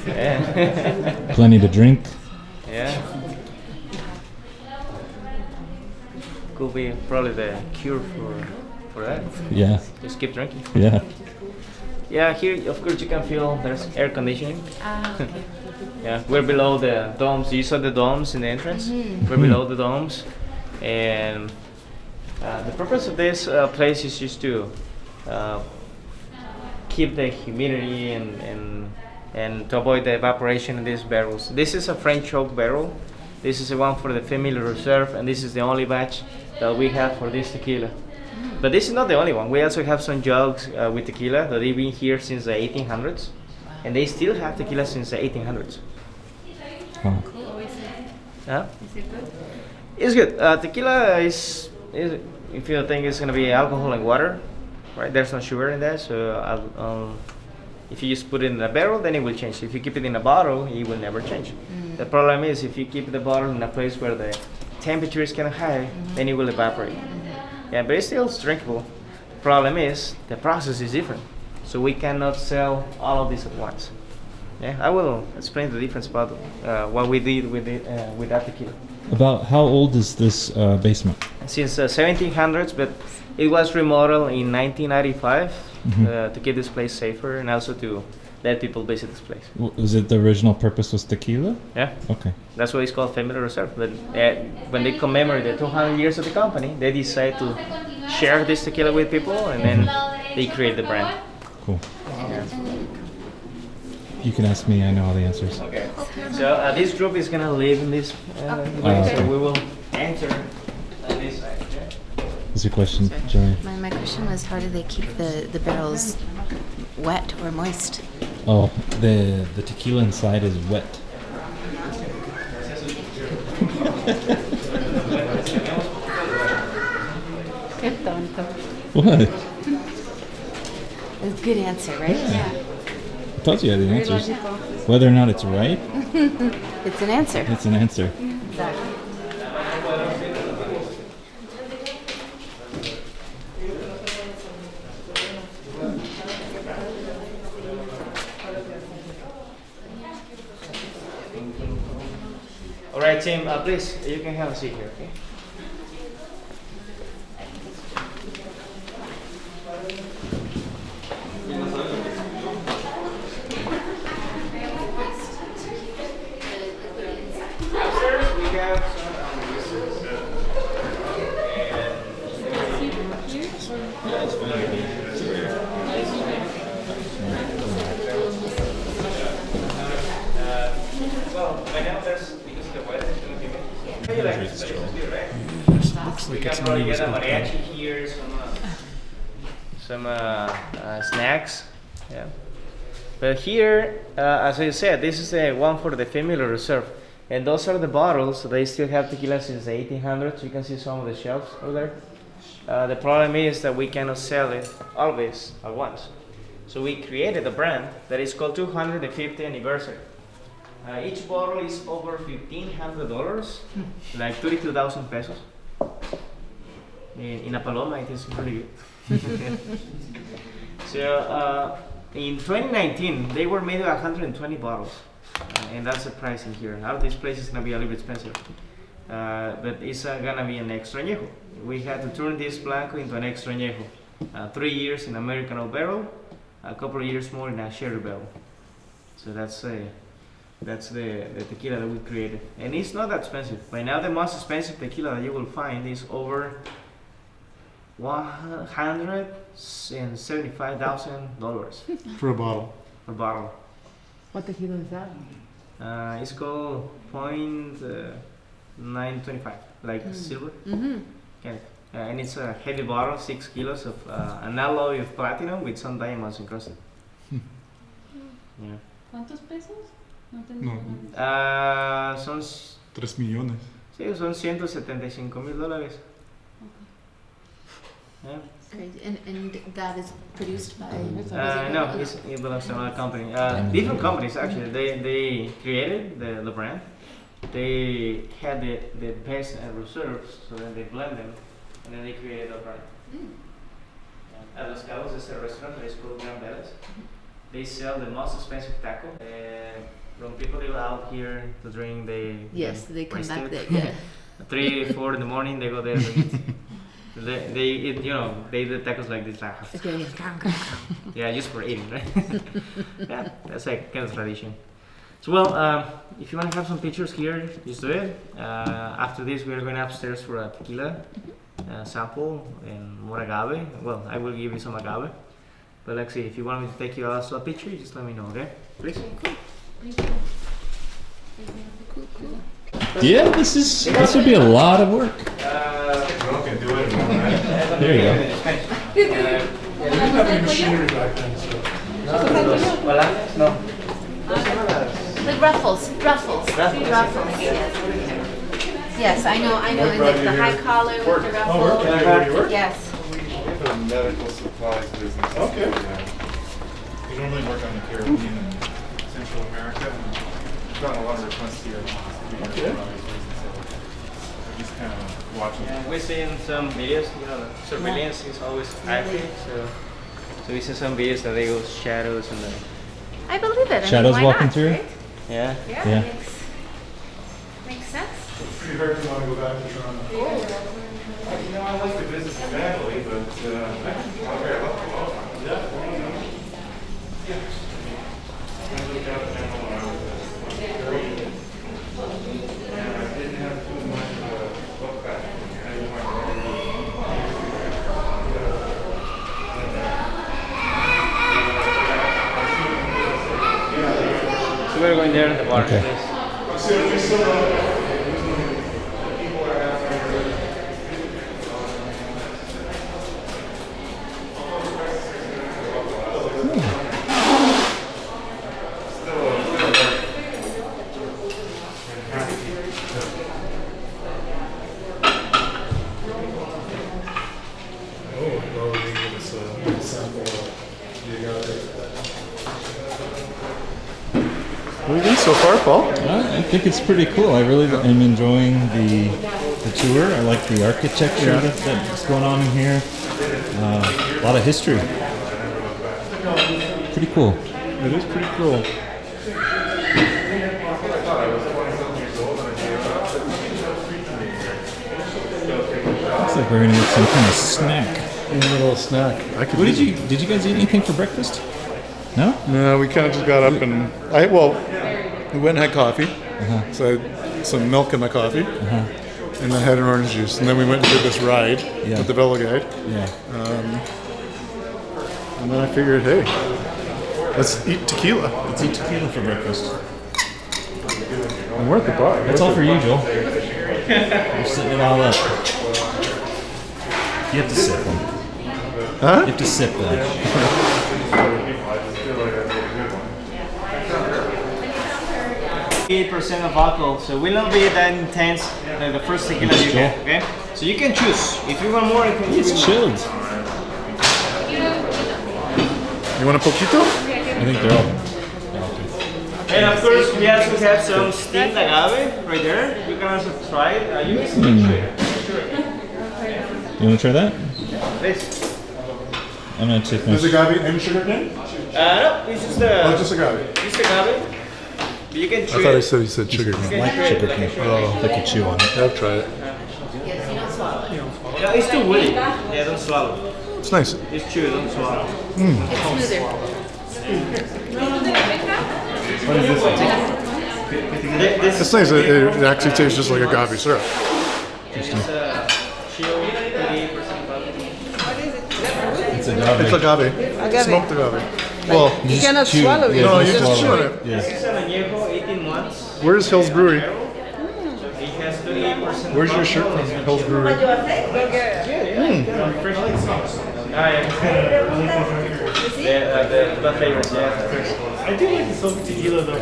Yeah. Plenty to drink. Yeah. Could be probably the cure for that. Yeah. Just keep drinking. Yeah. Yeah, here of course you can feel there's air conditioning. Okay. Yeah, we're below the domes. You saw the domes in the entrance? We're below the domes. And the purpose of this place is just to keep the humidity and to avoid the evaporation in these barrels. This is a French oak barrel. This is the one for the family reserve, and this is the only batch that we have for this tequila. But this is not the only one. We also have some jugs with tequila that they've been here since the 1800s, and they still have tequila since the 1800s. Wow. Huh? Is it good? It's good. Tequila is if you think it's gonna be alcohol and water, right? There's no sugar in that, so if you just put it in a barrel, then it will change. If you keep it in a bottle, it will never change. The problem is if you keep the bottle in a place where the temperature is kind of high, then it will evaporate. Yeah, but it's still drinkable. The problem is the process is different, so we cannot sell all of this at once. Yeah, I will explain the difference about what we did with that tequila. About how old is this basement? Since 1700s, but it was remodeled in 1995 to keep this place safer and also to let people visit this place. Was it the original purpose was tequila? Yeah, Okay. that's why it's called Family Reserve. But when they commemorate the 200 years of the company, they decide to share this tequila with people, and then they create the brand. Cool. You can ask me. I know all the answers. Okay. So this group is gonna live in this way, so we will enter on this side. Okay? What's your question, Joey? My question was, how do they keep the barrels wet or moist? Oh, the tequila inside is wet. Qué tonto. What? A good answer, right? Yeah. I told you I had the Very answers. logical. Whether or not it's right, It's an answer. it's an answer. Exactly. All right, team. Please, you can have a seat here. Okay. Upstairs we have some whistles. Well, right now there's because the weather is going to be good. How you like this place? It's good, right? Looks We like can it's probably new get a as mariachi here, some snacks. Yeah. But here, as I said, this is the one for the family reserve. And those are the bottles. They still have tequila since the 1800s. You can see some of the shelves over there. The problem is that we cannot sell it always at once. So we created a brand that is called 250th anniversary. Each bottle is over $1,500, like 32,000 pesos. In a Paloma, it is really good. So in 2019, they were made of 120 bottles, and that's the price in here. Out of this place is gonna be a little bit expensive, but it's gonna be an extra añejo. We had to turn this blanco into an extra añejo. 3 years in American oak barrel, a couple of years more in a sherry barrel. So that's the tequila that we created, and it's not that expensive. By now, the most expensive tequila that you will find is over $175,000 for a bottle. per bottle. What tequila is that? It's called .925, like silver. Okay. And it's a heavy bottle, 6 kilos of an alloy of platinum with some diamonds encrusted. Yeah. ¿Cuántos pesos? No entendí. No, Son 3 millones. Sí, son $175,000. Yeah. And that is produced by... No, it belongs to another company. Different companies actually. They created the brand. They had the best reserves, so then they blend them, and then they created a brand. At Los Cabos is a restaurant that is called Gran Velas. They sell the most expensive taco. When people live out here to drink, they come waste back it. there. Yeah. 3, 4 in the morning, they go there to eat. They eat, they eat the tacos like this. Yeah, just for eating, right? Yeah, that's like kind of tradition. So well, if you want to have some pictures here, just do it. After this, we are going upstairs for a tequila sample and more agave. Well, I will give you some agave. But let's see, if you want me to take you also a picture, just let me know, okay? Please. Cool. Yeah, this would be a lot of work. There you go. We didn't have any machinery back then, so. No. Like ruffles. Yes, I know. In the high collar with the ruffle. Oh, where do you work? Yes. We have a medical supplies business. Okay. We normally work on the Caribbean and Central America. We've gotten a lot of requests here. Okay. We're just kind of watching. Yeah, we're seeing some videos, the surveillance is always active, so we see some videos that they go shadows and the... I believe it. Shadows why walking not, through? right? Yeah. Yeah. Makes sense. It's pretty hard to want to go back to Toronto. I like the business badly, but I love the law. I lived out there when I was 3. And I didn't have too much of a book back. I didn't want So we're going there in the bar. Okay. What do you think so far, Paul? I think it's pretty cool. I really am enjoying the tour. I like the architecture that's going on in here. A lot of history. Pretty cool. It is pretty cool. Looks like we're gonna get some kind of snack. A little snack. What did you guys eat anything for breakfast? No? No, we kind of just got up and we went and had coffee. So I had some milk in my coffee, and I had an orange juice. And then we went and did this ride with the Velo guide. Yeah. And then I figured, hey, let's eat tequila. Let's eat tequila for breakfast. And we're at the bar. That's all for you, Joel. We're setting it all up. You have to sip them. Huh? You have to sip them. 8% of alcohol, so will not be that intense like the first tequila you get, okay? So you can choose. If you want more, you can choose. It's chilled. You want a poquito? I think they're all. And of course, we also have some steamed agave right there. You can also try it. You guys can try it. You want to try that? Please. I'm gonna take my. Is agave and sugar cane? No, it's just just agave. Just agave. But you can try I thought it. he said sugar cane. Like sugar cane. Oh, Look at you on it. I'll try it. Yes, you don't swallow it. Yeah, it's too woody. Yeah, don't swallow. It's nice. Just chew it, don't swallow. It's smoother. What is this? This It's nice. It actually tastes just like agave syrup. is chilled 38% alcohol. It's agave. It's agave. Smoked agave. Well, You cannot swallow it. no, you just chew it. This is an añejo, 18 months. Where's Hill's Brewery? So it has 38%. Where's your shirt from? Hill's Brewery. The flavors, yeah. I do like the silk tequila though.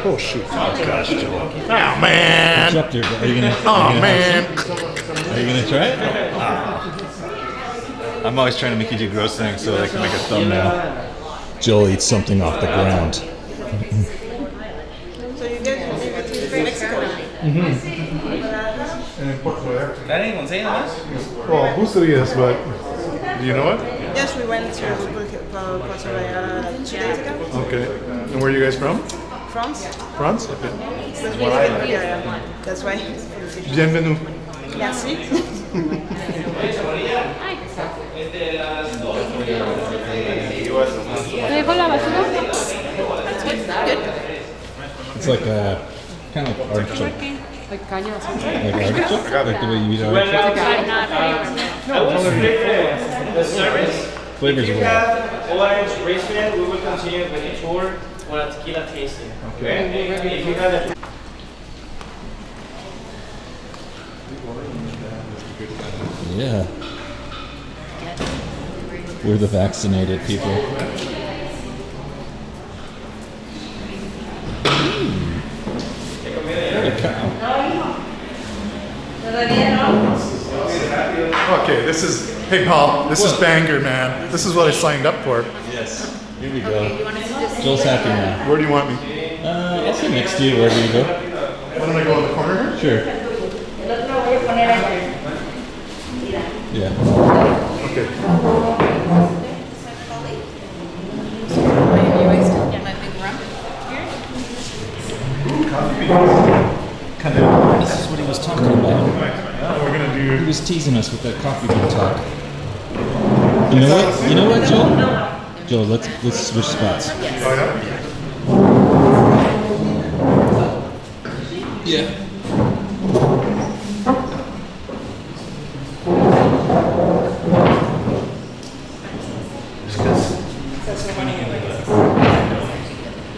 Oh shoot! Oh gosh, Joel. Oh man! Are you gonna? Oh man! Are you gonna try it? I'm always trying to make you do gross things so that I can make a thumbnail. Joel eats something off the ground. So you get to Mexico. And in Puerto. ¿Está en Gonzalo más? Well, Bucerias, but Do you know it? Yes, we went to Puerto like 2 days ago. Okay. And where are you guys from? France. France? Okay. That's really good. Yeah. That's why. Bienvenue. Merci. ¿Te dejo la basura? It's like a kind of like artichoke. Like caña de azúcar. Like artichoke? Like the way you eat Well, artichoke? I will split the service. Flavors If you well. have orange raspberry, we will continue with the tour on a tequila tasting. Okay? If you have a Yeah. We're the vaccinated people. Holy cow. Okay, this is, hey Paul, this is banger, man. This is what I signed up for. Yes. Here we go. Joel's happy now. Where do you want me? I'll sit next to you wherever you go. Why don't I go in the corner here? Sure. Yeah. Okay. This is what he was talking about. We're gonna do. He was teasing us with that coffee bean talk. You know what? You know what, Joel? Joel, let's switch spots. Oh yeah. Yeah.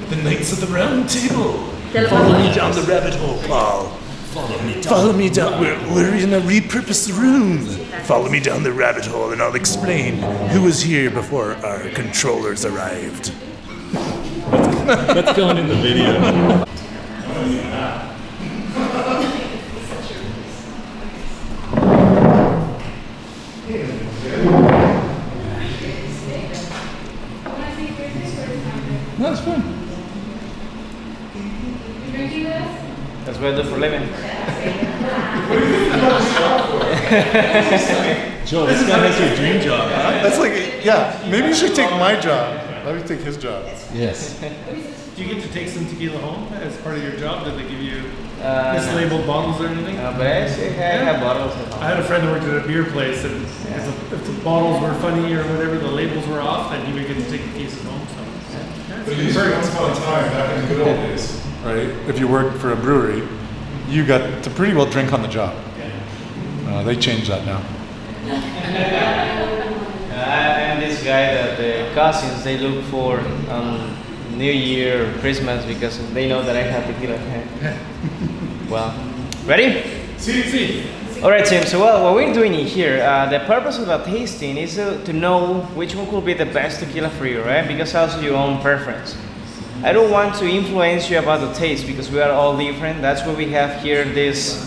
The Knights of the Round Table. Follow me down the rabbit hole, Paul. Follow me down. We're gonna repurpose the room. Follow me down the rabbit hole, and I'll explain who was here before our controllers arrived. That's going in the video. No, it's fine. That's what I do for living. Joel, this guy has your dream job, huh? That's like, yeah, maybe you should take my job. Let me take his job. Yes. Do you get to take some tequila home as part of your job? Did they give you No. mislabeled bottles or anything? But I have bottles at home. I had a friend that worked at a beer place, and if the bottles were funny or whatever, the labels were off, then he would get to take the cases home. So. But you heard once upon a time, back in the good old days, right? If you worked for a brewery, you got to pretty well drink on the job. They changed that now. I'm this guy that the cousins, they look for New Year or Christmas because they know that I have tequila. Well, ready? See. All right, Tim. So, what we're doing here, the purpose of the tasting is to know which one could be the best tequila for you, right? Because also your own preference. I don't want to influence you about the taste because we are all different. That's why we have here these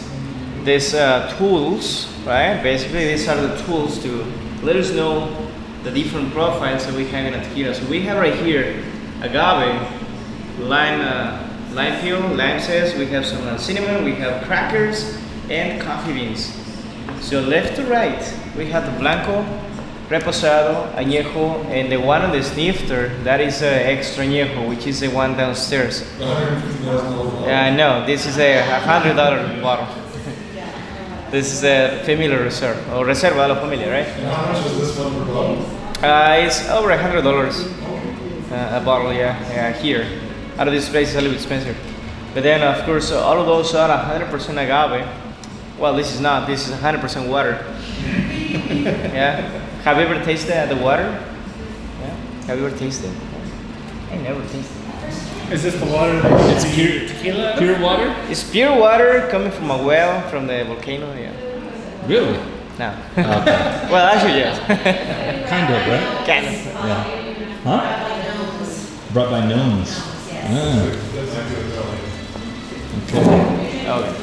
tools, right? Basically, these are the tools to let us know the different profiles that we have in a tequila. So we have right here agave, lime peel, lime zest. We have some cinnamon. We have crackers and coffee beans. So left to right, we have the blanco, reposado, añejo, and the one on the snifter, that is extra añejo, which is the one downstairs. No, this is a $100 bottle. This is a Familia Reserve, or Reserva de la Familia, right? How much is this one per bottle? It's over $100 a bottle, yeah, here. Out of this place, it's a little bit expensive. But then, of course, all of those are 100% agave. Well, this is not. This is 100% water. Yeah. Have you ever tasted the water? Yeah. Have you ever tasted? I never tasted. Is this the water that It's pure tequila? Pure water? It's pure water coming from a well from the volcano. Yeah. Really? No. Okay. Well, actually, yes. Kind of, right? Kind of. Yeah. Huh? Brought by gnomes. Ah. Okay. Okay.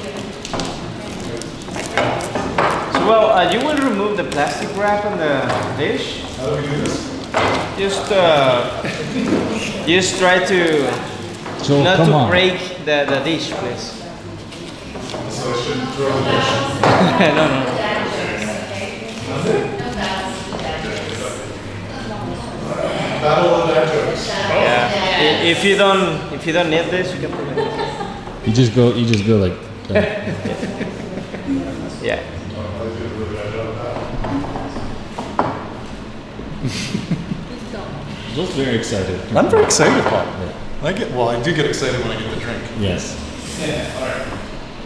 So, well, you will remove the plastic wrap on the dish. How do we do this? Just try to Joel, not come to on. break the dish, please. So I shouldn't throw the dish. No. Battle of dad jokes. Yeah. If you don't need this, you can put it. You just go like that. Yeah. Joel's very excited. I'm very excited, Paul. I do get excited when I get the drink. Yes. Yeah, all right.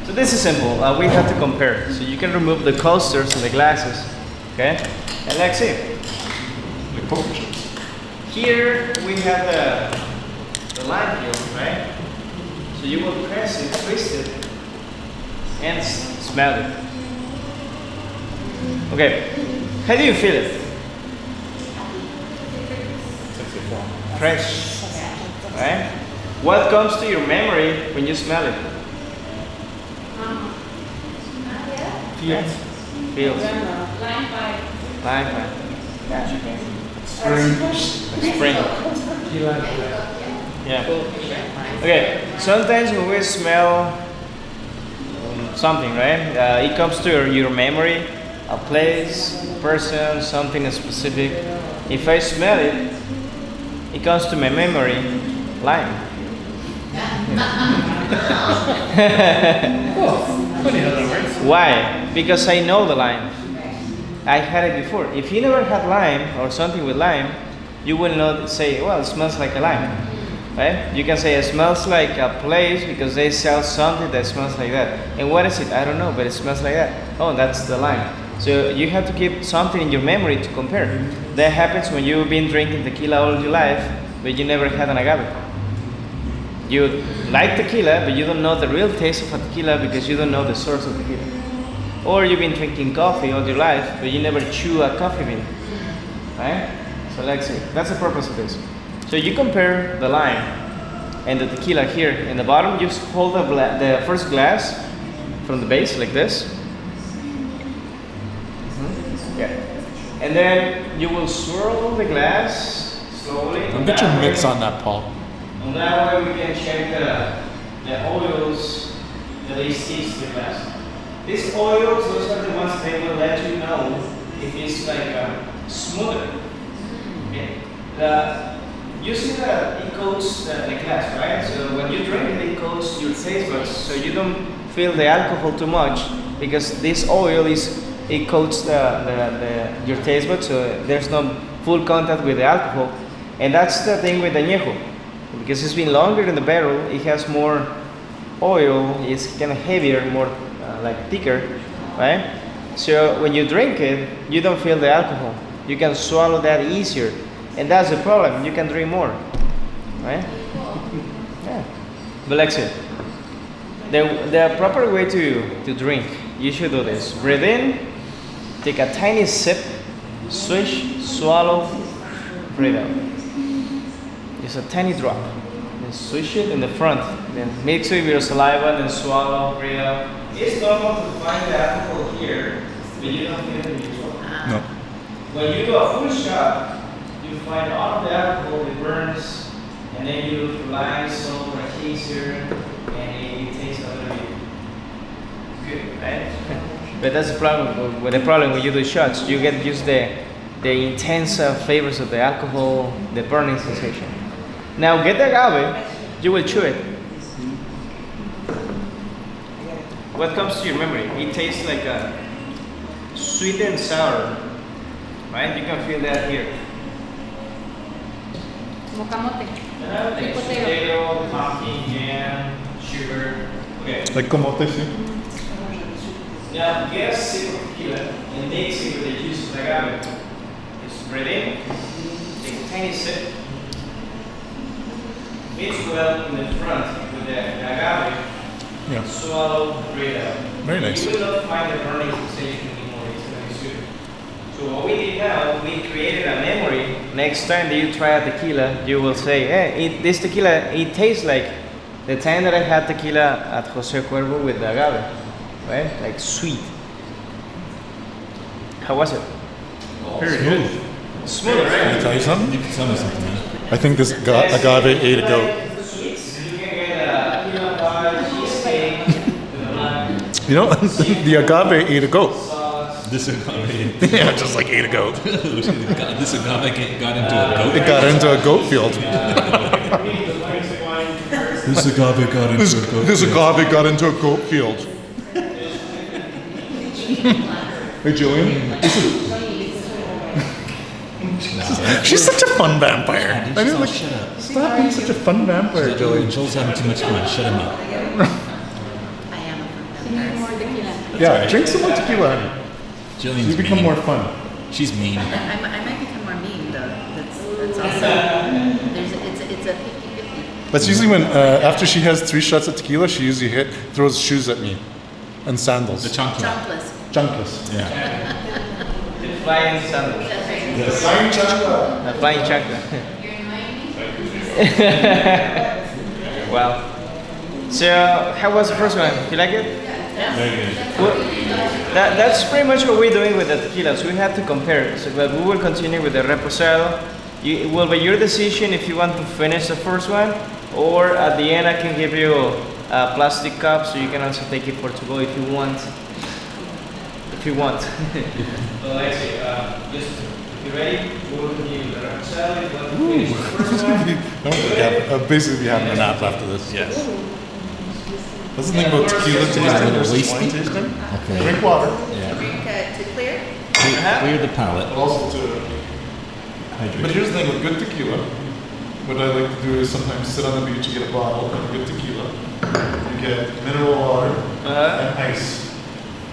So this is simple. We have to compare. So you can remove the coasters and the glasses. Okay? And let's see. Like poker chips. Here we have the lime peel, right? So you will press it, twist it, and smell it. Okay. How do you feel it? Fresh. Right? What comes to your memory when you smell it? Feels. Feels. Lime pie. Lime pie. Yeah. Spring. Yeah. Okay. Sometimes when we smell something, right? It comes to your memory, a place, a person, something specific. If I smell it, it comes to my memory, lime. Funny how that works. Why? Because I know the lime. I had it before. If you never had lime or something with lime, you will not say, well, it smells like a lime. Right? You can say it smells like a place because they sell something that smells like that. And what is it? I don't know, but it smells like that. Oh, that's the lime. So you have to keep something in your memory to compare. That happens when you've been drinking tequila all your life, but you never had an agave. You like tequila, but you don't know the real taste of a tequila because you don't know the source of tequila. Or you've been drinking coffee all your life, but you never chew a coffee bean. Right? So let's see. That's the purpose of this. So you compare the lime and the tequila here. In the bottom, you just hold the first glass from the base like this. Yeah. And then you will swirl the glass slowly. I'll get your mix on that, Paul. And that way we can check the oils that they stick to the glass. These oils, those are the ones that will let you know if it's like smoother. Okay. You see that it coats the glass, right? So when you drink it, it coats your taste buds, so you don't feel the alcohol too much because this oil it coats your taste buds, so there's no full contact with the alcohol. And that's the thing with the añejo, because it's been longer in the barrel, it has more oil, it's kind of heavier, more like thicker, right? So when you drink it, you don't feel the alcohol. You can swallow that easier. And that's the problem. You can drink more, right? Yeah. But like I said, the proper way to drink, you should do this. Breathe in, take a tiny sip, swish, swallow, breathe out. Just a tiny drop. Then swish it in the front. Then mix it with your saliva, then swallow, breathe out. It's normal to find the alcohol here, but you don't feel it in your throat. No. When you do a full shot, you find all of the alcohol, it burns, and then you look for lime, salt, or a chaser, and it tastes a little bit good, right? But that's the problem. With the problem when you do shots, you get used the intense flavors of the alcohol, the burning sensation. Now get the agave, you will chew it. What comes to your memory? It tastes like a sweet and sour, right? You can feel that here. Mocamote. Like potato, pumpkin, jam, sugar. Okay. Like camote, sí. Now get a sip of tequila and mix it with the juice of the agave. Just breathe in, take a tiny sip, mix well in the front with the agave, Yeah. swallow, breathe out. Very nice. You will not find the burning sensation anymore. It's going to be sweet. So what we did now, we created a memory. Next time that you try a tequila, you will say, hey, this tequila, it tastes like the time that I had tequila at Jose Cuervo with the agave, right? Like sweet. How was it? Very good. Smooth, Can I right? tell you something? You can tell me something, man. I think this agave ate a goat. Sweets, you can get a peanut butter, cheesecake, with a lime. You know, the agave ate a goat. Sauce. This agave. Yeah, just like ate a goat. This agave got into a goat. It got into a goat field. This agave got into a goat This field. agave got into a goat field. Hey, Jillian. She's such a fun vampire. I mean, like, Shut up. stop being such a fun vampire, Jillian. Joel's having too much fun. Shut him up. I am a More tequila. Yeah, drink some more tequila, honey. Jillian's You become mean. more fun. She's mean. I might become more mean though. That's also it's a 50-50. That's usually when, after she has 3 shots of tequila, she usually throws shoes at me and sandals. The chancla. Chocolates. Junkless. Yeah. The flying sandals. The flying chocolate. The flying chocolate. Wow. So, how was the first one? You like it? Very good. Well, that's pretty much what we're doing with the tequila. So we have to compare. So, but we will continue with the reposado. It will be your decision if you want to finish the first one, or at the end I can give you a plastic cup so you can also take it for to go if you want. If you want. So let's see. Just if you're ready, we will continue with the reposado. If you want to finish the first one. Basically, having a nap after this. Yes. That's the thing about tequila tasting versus wasty. wine tasting. Okay. Drink water. Yeah. Drink to clear. Clear the palate. But also to. Hydrate. But here's the thing with good tequila. What I like to do is sometimes sit on the beach and get a bottle of good tequila. You get mineral water and ice.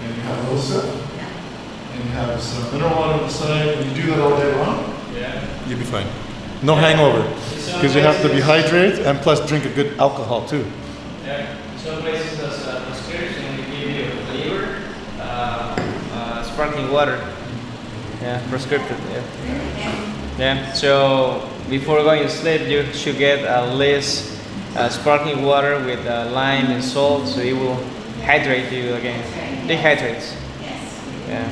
And you have a little sip. And you have some mineral water on the side. And you do that all day long. Yeah. You'll be fine. No hangover. Because you have to be hydrated and plus drink a good alcohol too. Yeah. Some places has a prescription they give you a flavor, sparkling water. Yeah, prescriptive. Yeah. Yeah. So before going to sleep, you should get at least sparkling water with lime and salt, so it will hydrate you again. Dehydrates. Yeah.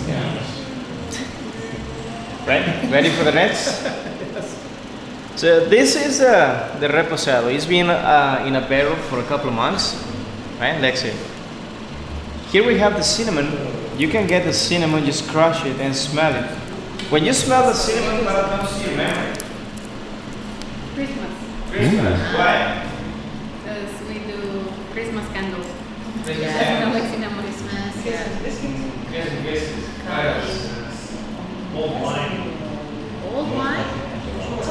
Yeah. Right? Ready for the next? So this is the reposado. It's been in a barrel for a couple of months, right? Let's see. Here we have the cinnamon. You can get the cinnamon, just crush it and smell it. When you smell the cinnamon, what comes to your memory? Christmas. Christmas. Why? Because we do Christmas candles. Christmas I candles. like cinnamon Christmas. Old wine. Old wine.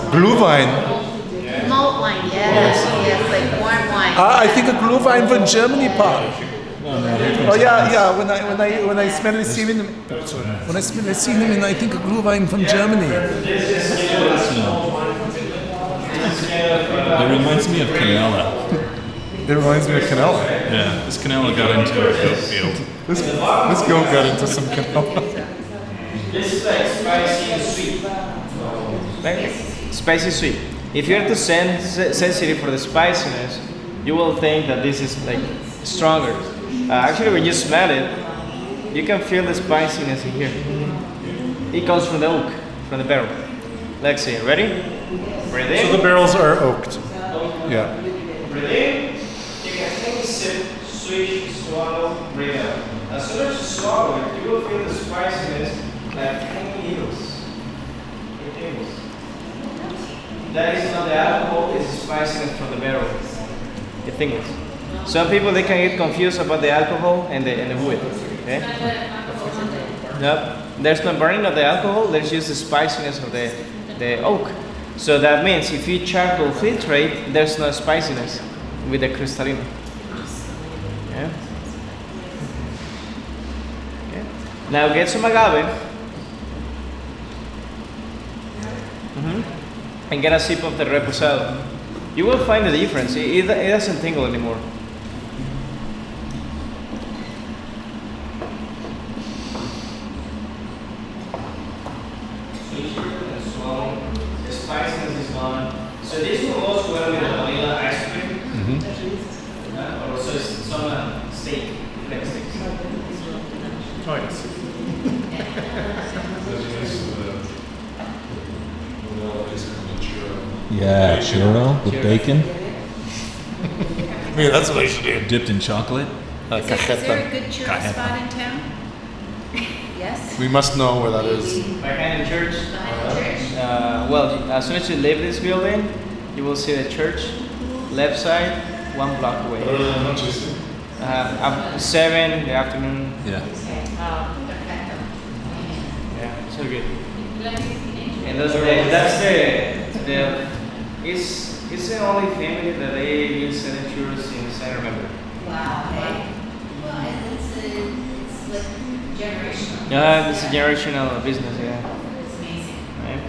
Glühwein. Malt wine. Yes. Yes. Like warm wine. I think a Glühwein from Germany, Paul. Oh yeah. When I smell the cinnamon, when I smell the cinnamon, I think a Glühwein from Germany. It reminds me of Canela. It reminds me of Canela. Yeah, this Canela got into a goat field. This goat got into some Canela. This is like spicy and sweet. Right? Spicy sweet. If you're too sensitive for the spiciness, you will think that this is like stronger. Actually, when you smell it, you can feel the spiciness in here. It comes from the oak, from the barrel. Let's see. Ready? Breathe in. So the barrels are oaked. Yeah. Breathe in. You can take a sip, swish, swallow, breathe out. As soon as you swallow it, you will feel the spiciness like tiny needles. That is not the alcohol, it's the spiciness from the barrel. It tingles. Some people they can get confused about the alcohol and the wood. Okay? Nope. There's no burning of the alcohol, there's just the spiciness of the oak. So that means if you charcoal filtrate, there's no spiciness with the crystalline. Yeah? Okay. Now get some agave. And get a sip of the reposado. You will find the difference. It doesn't tingle anymore. The spiciness is gone. So this will also well with the vanilla ice cream. Or also some steak, flex steaks. Oh, yes. Yeah, churro with bacon. Yeah, that's what I should do. Dipped in chocolate. Is there a good churro spot in town? Yes. We must know where that is. Behind the church. Behind the church. Well, as soon as you leave this building, you will see the church, left side, 1 block away. 7 in the afternoon. Yeah. Yeah, so good. And it's the only family that they use selling churros in San Remember. Wow. Okay. Well, it's like generational. Yeah, it's a generational business. Yeah. It's amazing. Right.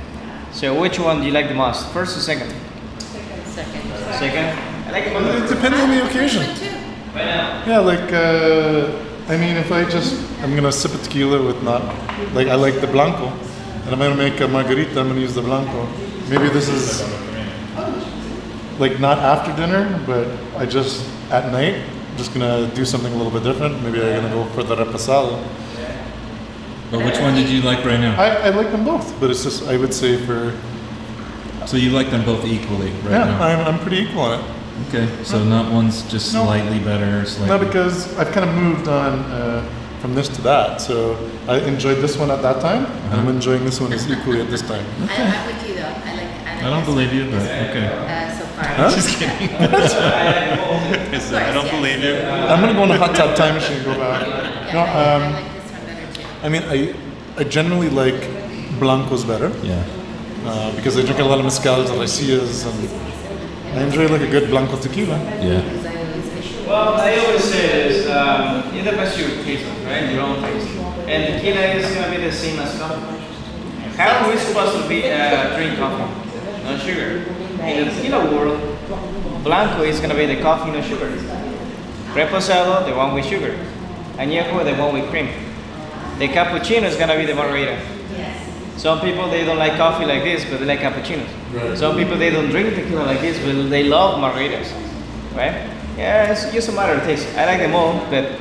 So which one do you like the most? First or second? Second. Second. I like It depends on the occasion. Right now. Yeah, like I mean, if I'm gonna sip a tequila with not like I like the blanco, and I'm gonna make a margarita. I'm gonna use the blanco. Maybe this is like not after dinner, but I just at night just gonna do something a little bit different. Maybe I'm gonna go for the reposado. But which one did you like right now? I like them both, but it's just I would say for. So you like them both equally right now? I'm pretty equal on it. Okay, so not one's just slightly better, slightly. No, because I've kind of moved on from this to that. So I enjoyed this one at that time, and I'm enjoying this one as equally at this time. I'm with you though. I don't believe you, but okay. So far. Huh? Just kidding. I don't believe you. I'm gonna go in the hot tub time machine and go back. No, I like this one better too. I mean, I generally like blancos better. Yeah. Because I drink a lot of mezcals and raicillas, and I enjoy like a good blanco tequila. Yeah. Well, I always say this, it depends your taste, right? Your own taste. And tequila is going to be the same as coffee. How are we supposed to drink coffee? No sugar. In the tequila world, blanco is going to be the coffee, no sugar. Reposado, the one with sugar. Añejo, the one with cream. The cappuccino is going to be the margarita. Some people, they don't like coffee like this, but they like cappuccinos. Right. Some people, they don't drink tequila like this, but they love margaritas, right? Yeah, it's just a matter of taste. I like them all, but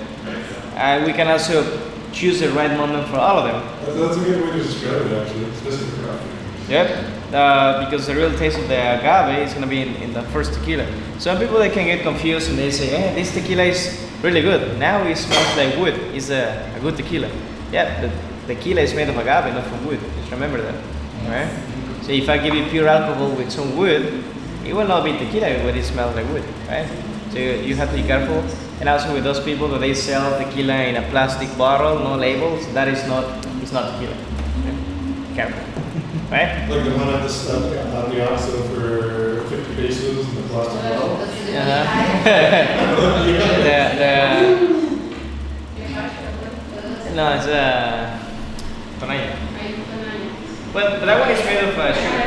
we can also choose the right moment for all of them. That's a good way to describe it, actually, especially for coffee. Yep, because the real taste of the agave is going to be in the first tequila. Some people, they can get confused and they say, hey, this tequila is really good. Now it smells like wood. It's a good tequila. Yeah, but tequila is made of agave, not from wood. Just remember that, right? So if I give you pure alcohol with some wood, it will not be tequila, but it smells like wood, right? So you have to be careful. And also with those people that they sell tequila in a plastic bottle, no labels, that is not, it's not tequila. Okay? Careful, right? Like the one at the Oxo for 50 pesos in the plastic bottle. No, it's Tonaya. But that one is made of sugar.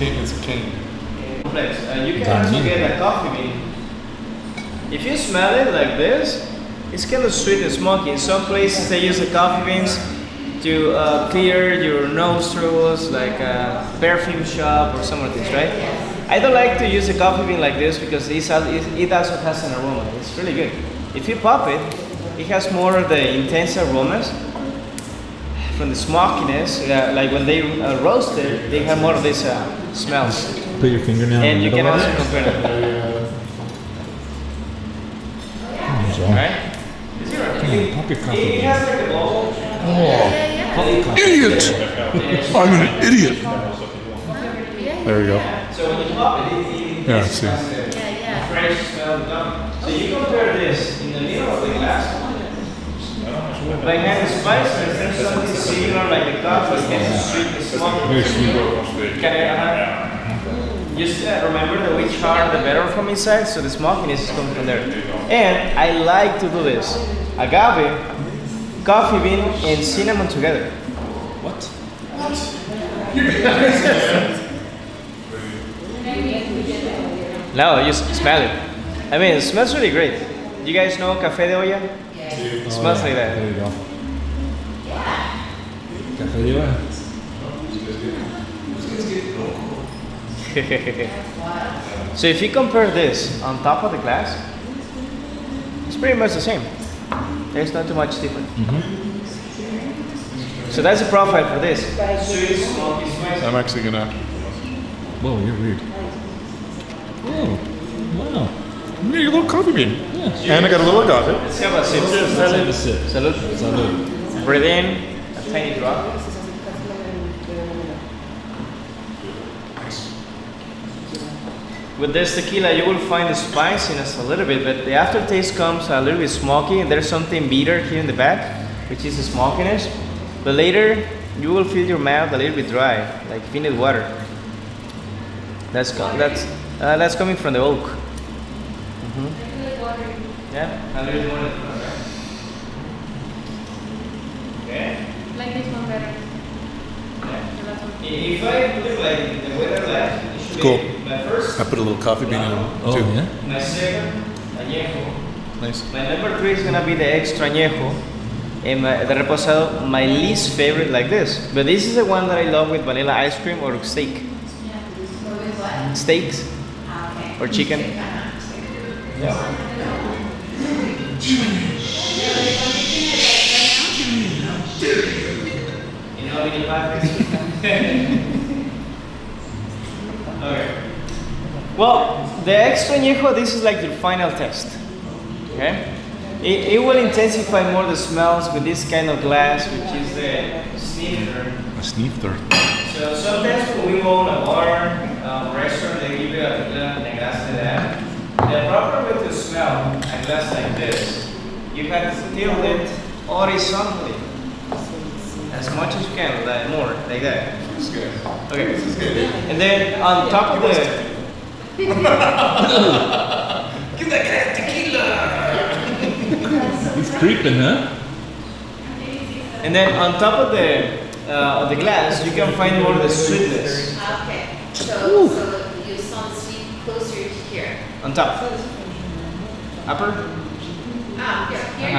It's a cane. Complex. You can also get a coffee bean. If you smell it like this, it's kind of sweet and smoky. In some places they use the coffee beans to clear your nostrils, like a perfume shop or some of these, right? I don't like to use a coffee bean like this because it also has an aroma. It's really good. If you pop it, it has more of the intense aromas from the smokiness. Like when they roast it, they have more of these smells. Put your fingernail and you in the can middle also of it. compare it. Alright? Pop your coffee It has like a bowl. Idiot! I'm an idiot. There we go. So when you pop it, Yeah, I see. a fresh smell of gum. So you compare this in the middle of the glass. Like having spices, there's something similar like the coffee gets sweet and smoky. Very sweet. Just remember that we char the better from inside, so the smokiness is coming from there. And I like to do this. Agave, coffee bean, and cinnamon together. What? No, you smell it. I mean, it smells really great. You guys know café de olla? It smells like that. There you go. Café de olla. So if you compare this on top of the glass, it's pretty much the same. There's not too much different. So that's the profile for this. Sweet, smoky, spicy. I'm actually gonna. Whoa, you're weird. Oh, wow. You need a little coffee bean. Yeah. And I got a little agave. Let's have a sip. Let's have a sip. Salud. Salud. Breathe in a tiny drop. With this tequila, you will find the spiciness a little bit, but the aftertaste comes a little bit smoky, and there's something bitter here in the back, which is the smokiness. But later, you will feel your mouth a little bit dry, like if you need water. That's coming from the oak. Yeah, a little bit more. Okay. Like this one better. If I put it like the way I like, it should Cool. be my first. I put a little coffee bean in Oh, too. yeah? My second, añejo. Nice. My number 3 is gonna be the extra añejo. And the reposado, my least favorite like this. But this is the one that I love with vanilla ice cream or steak. Steaks or chicken. Yeah. Okay. Well, the extra añejo, this is like your final test. Okay? It will intensify more the smells with this kind of glass, which is the snifter. A snifter. So sometimes when we go in a bar, restaurant, they give you a tequila glass like that. The proper way to smell a glass like this, you have to tilt it horizontally. As much as you can, like more, like that. This is good. Okay. This is good. And then on top of the... Give that guy tequila! He's creeping, huh? And then on top of the glass, you can find more of the sweetness. Okay, so you saw the sweet closer to here. On top. Upper? Here.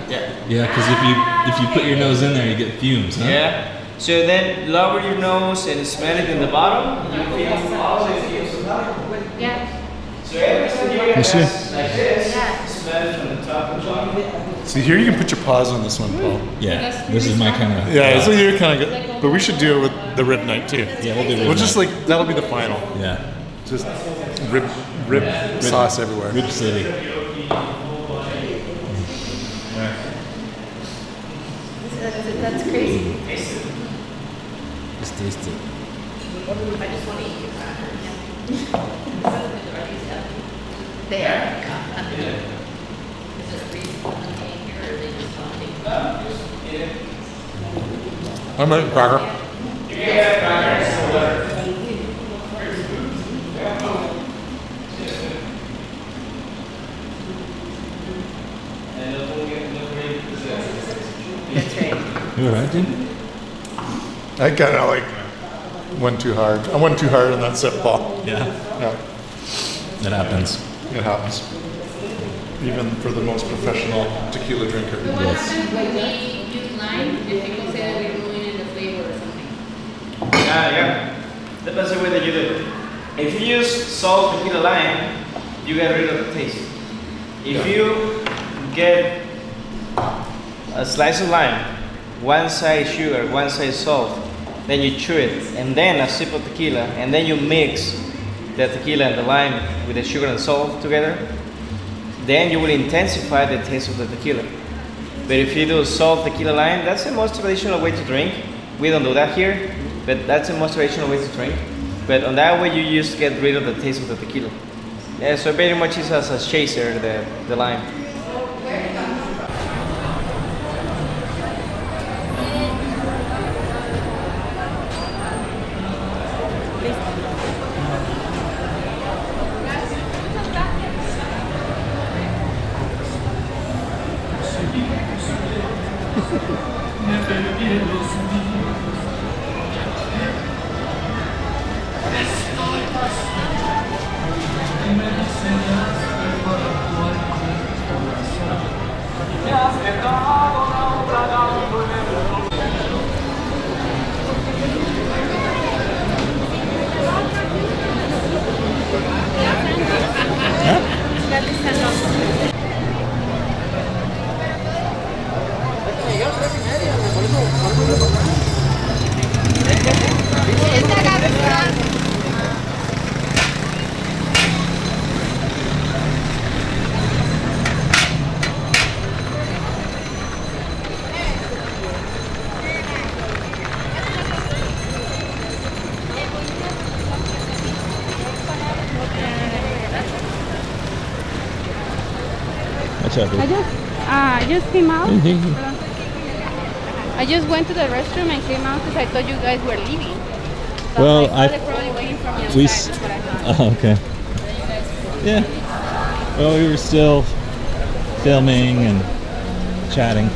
Yeah. Yeah, because if you put your nose in there, you get fumes, huh? Yeah. So then lower your nose and smell it in the bottom. You feel all the fumes of that. Yeah. So everything you Let's get see. like this, smell it from the top and bottom. See, here you can put your paws on this one, Paul. Yeah, this is my kind of... Yeah, so you're kind of good. But we should do it with the rib night too. Yeah, we'll do rib We'll just night. like, that'll be the final. Yeah. Just rib sauce everywhere. Rib City. That's crazy. Just taste it. I just want to eat your crackers. They are. I'm a cracker. That's right. You alright, dude? I kind of like went too hard. I went too hard on that sip, Paul. Yeah. Yeah, That happens. it happens. Even for the most professional tequila drinker. But what Yes. happens when we use lime and people say that we're ruining the flavor or something? Yeah. That's the way that you do it. If you use salt, tequila, lime, you get rid of the taste. If you get a slice of lime, one side sugar, one side salt, then you chew it, and then a sip of tequila, and then you mix the tequila and the lime with the sugar and salt together, then you will intensify the taste of the tequila. But if you do salt, tequila, lime, that's the most traditional way to drink. We don't do that here, but that's the most traditional way to drink. But on that way, you just get rid of the taste of the tequila. Yeah, so very much is as a chaser, the lime. each other. I just came out. I just went to the restroom and came out because I thought you guys were leaving. So Well, they're probably waiting for me outside. That's what I thought. Oh, okay. Yeah. Well, we were still filming and chatting.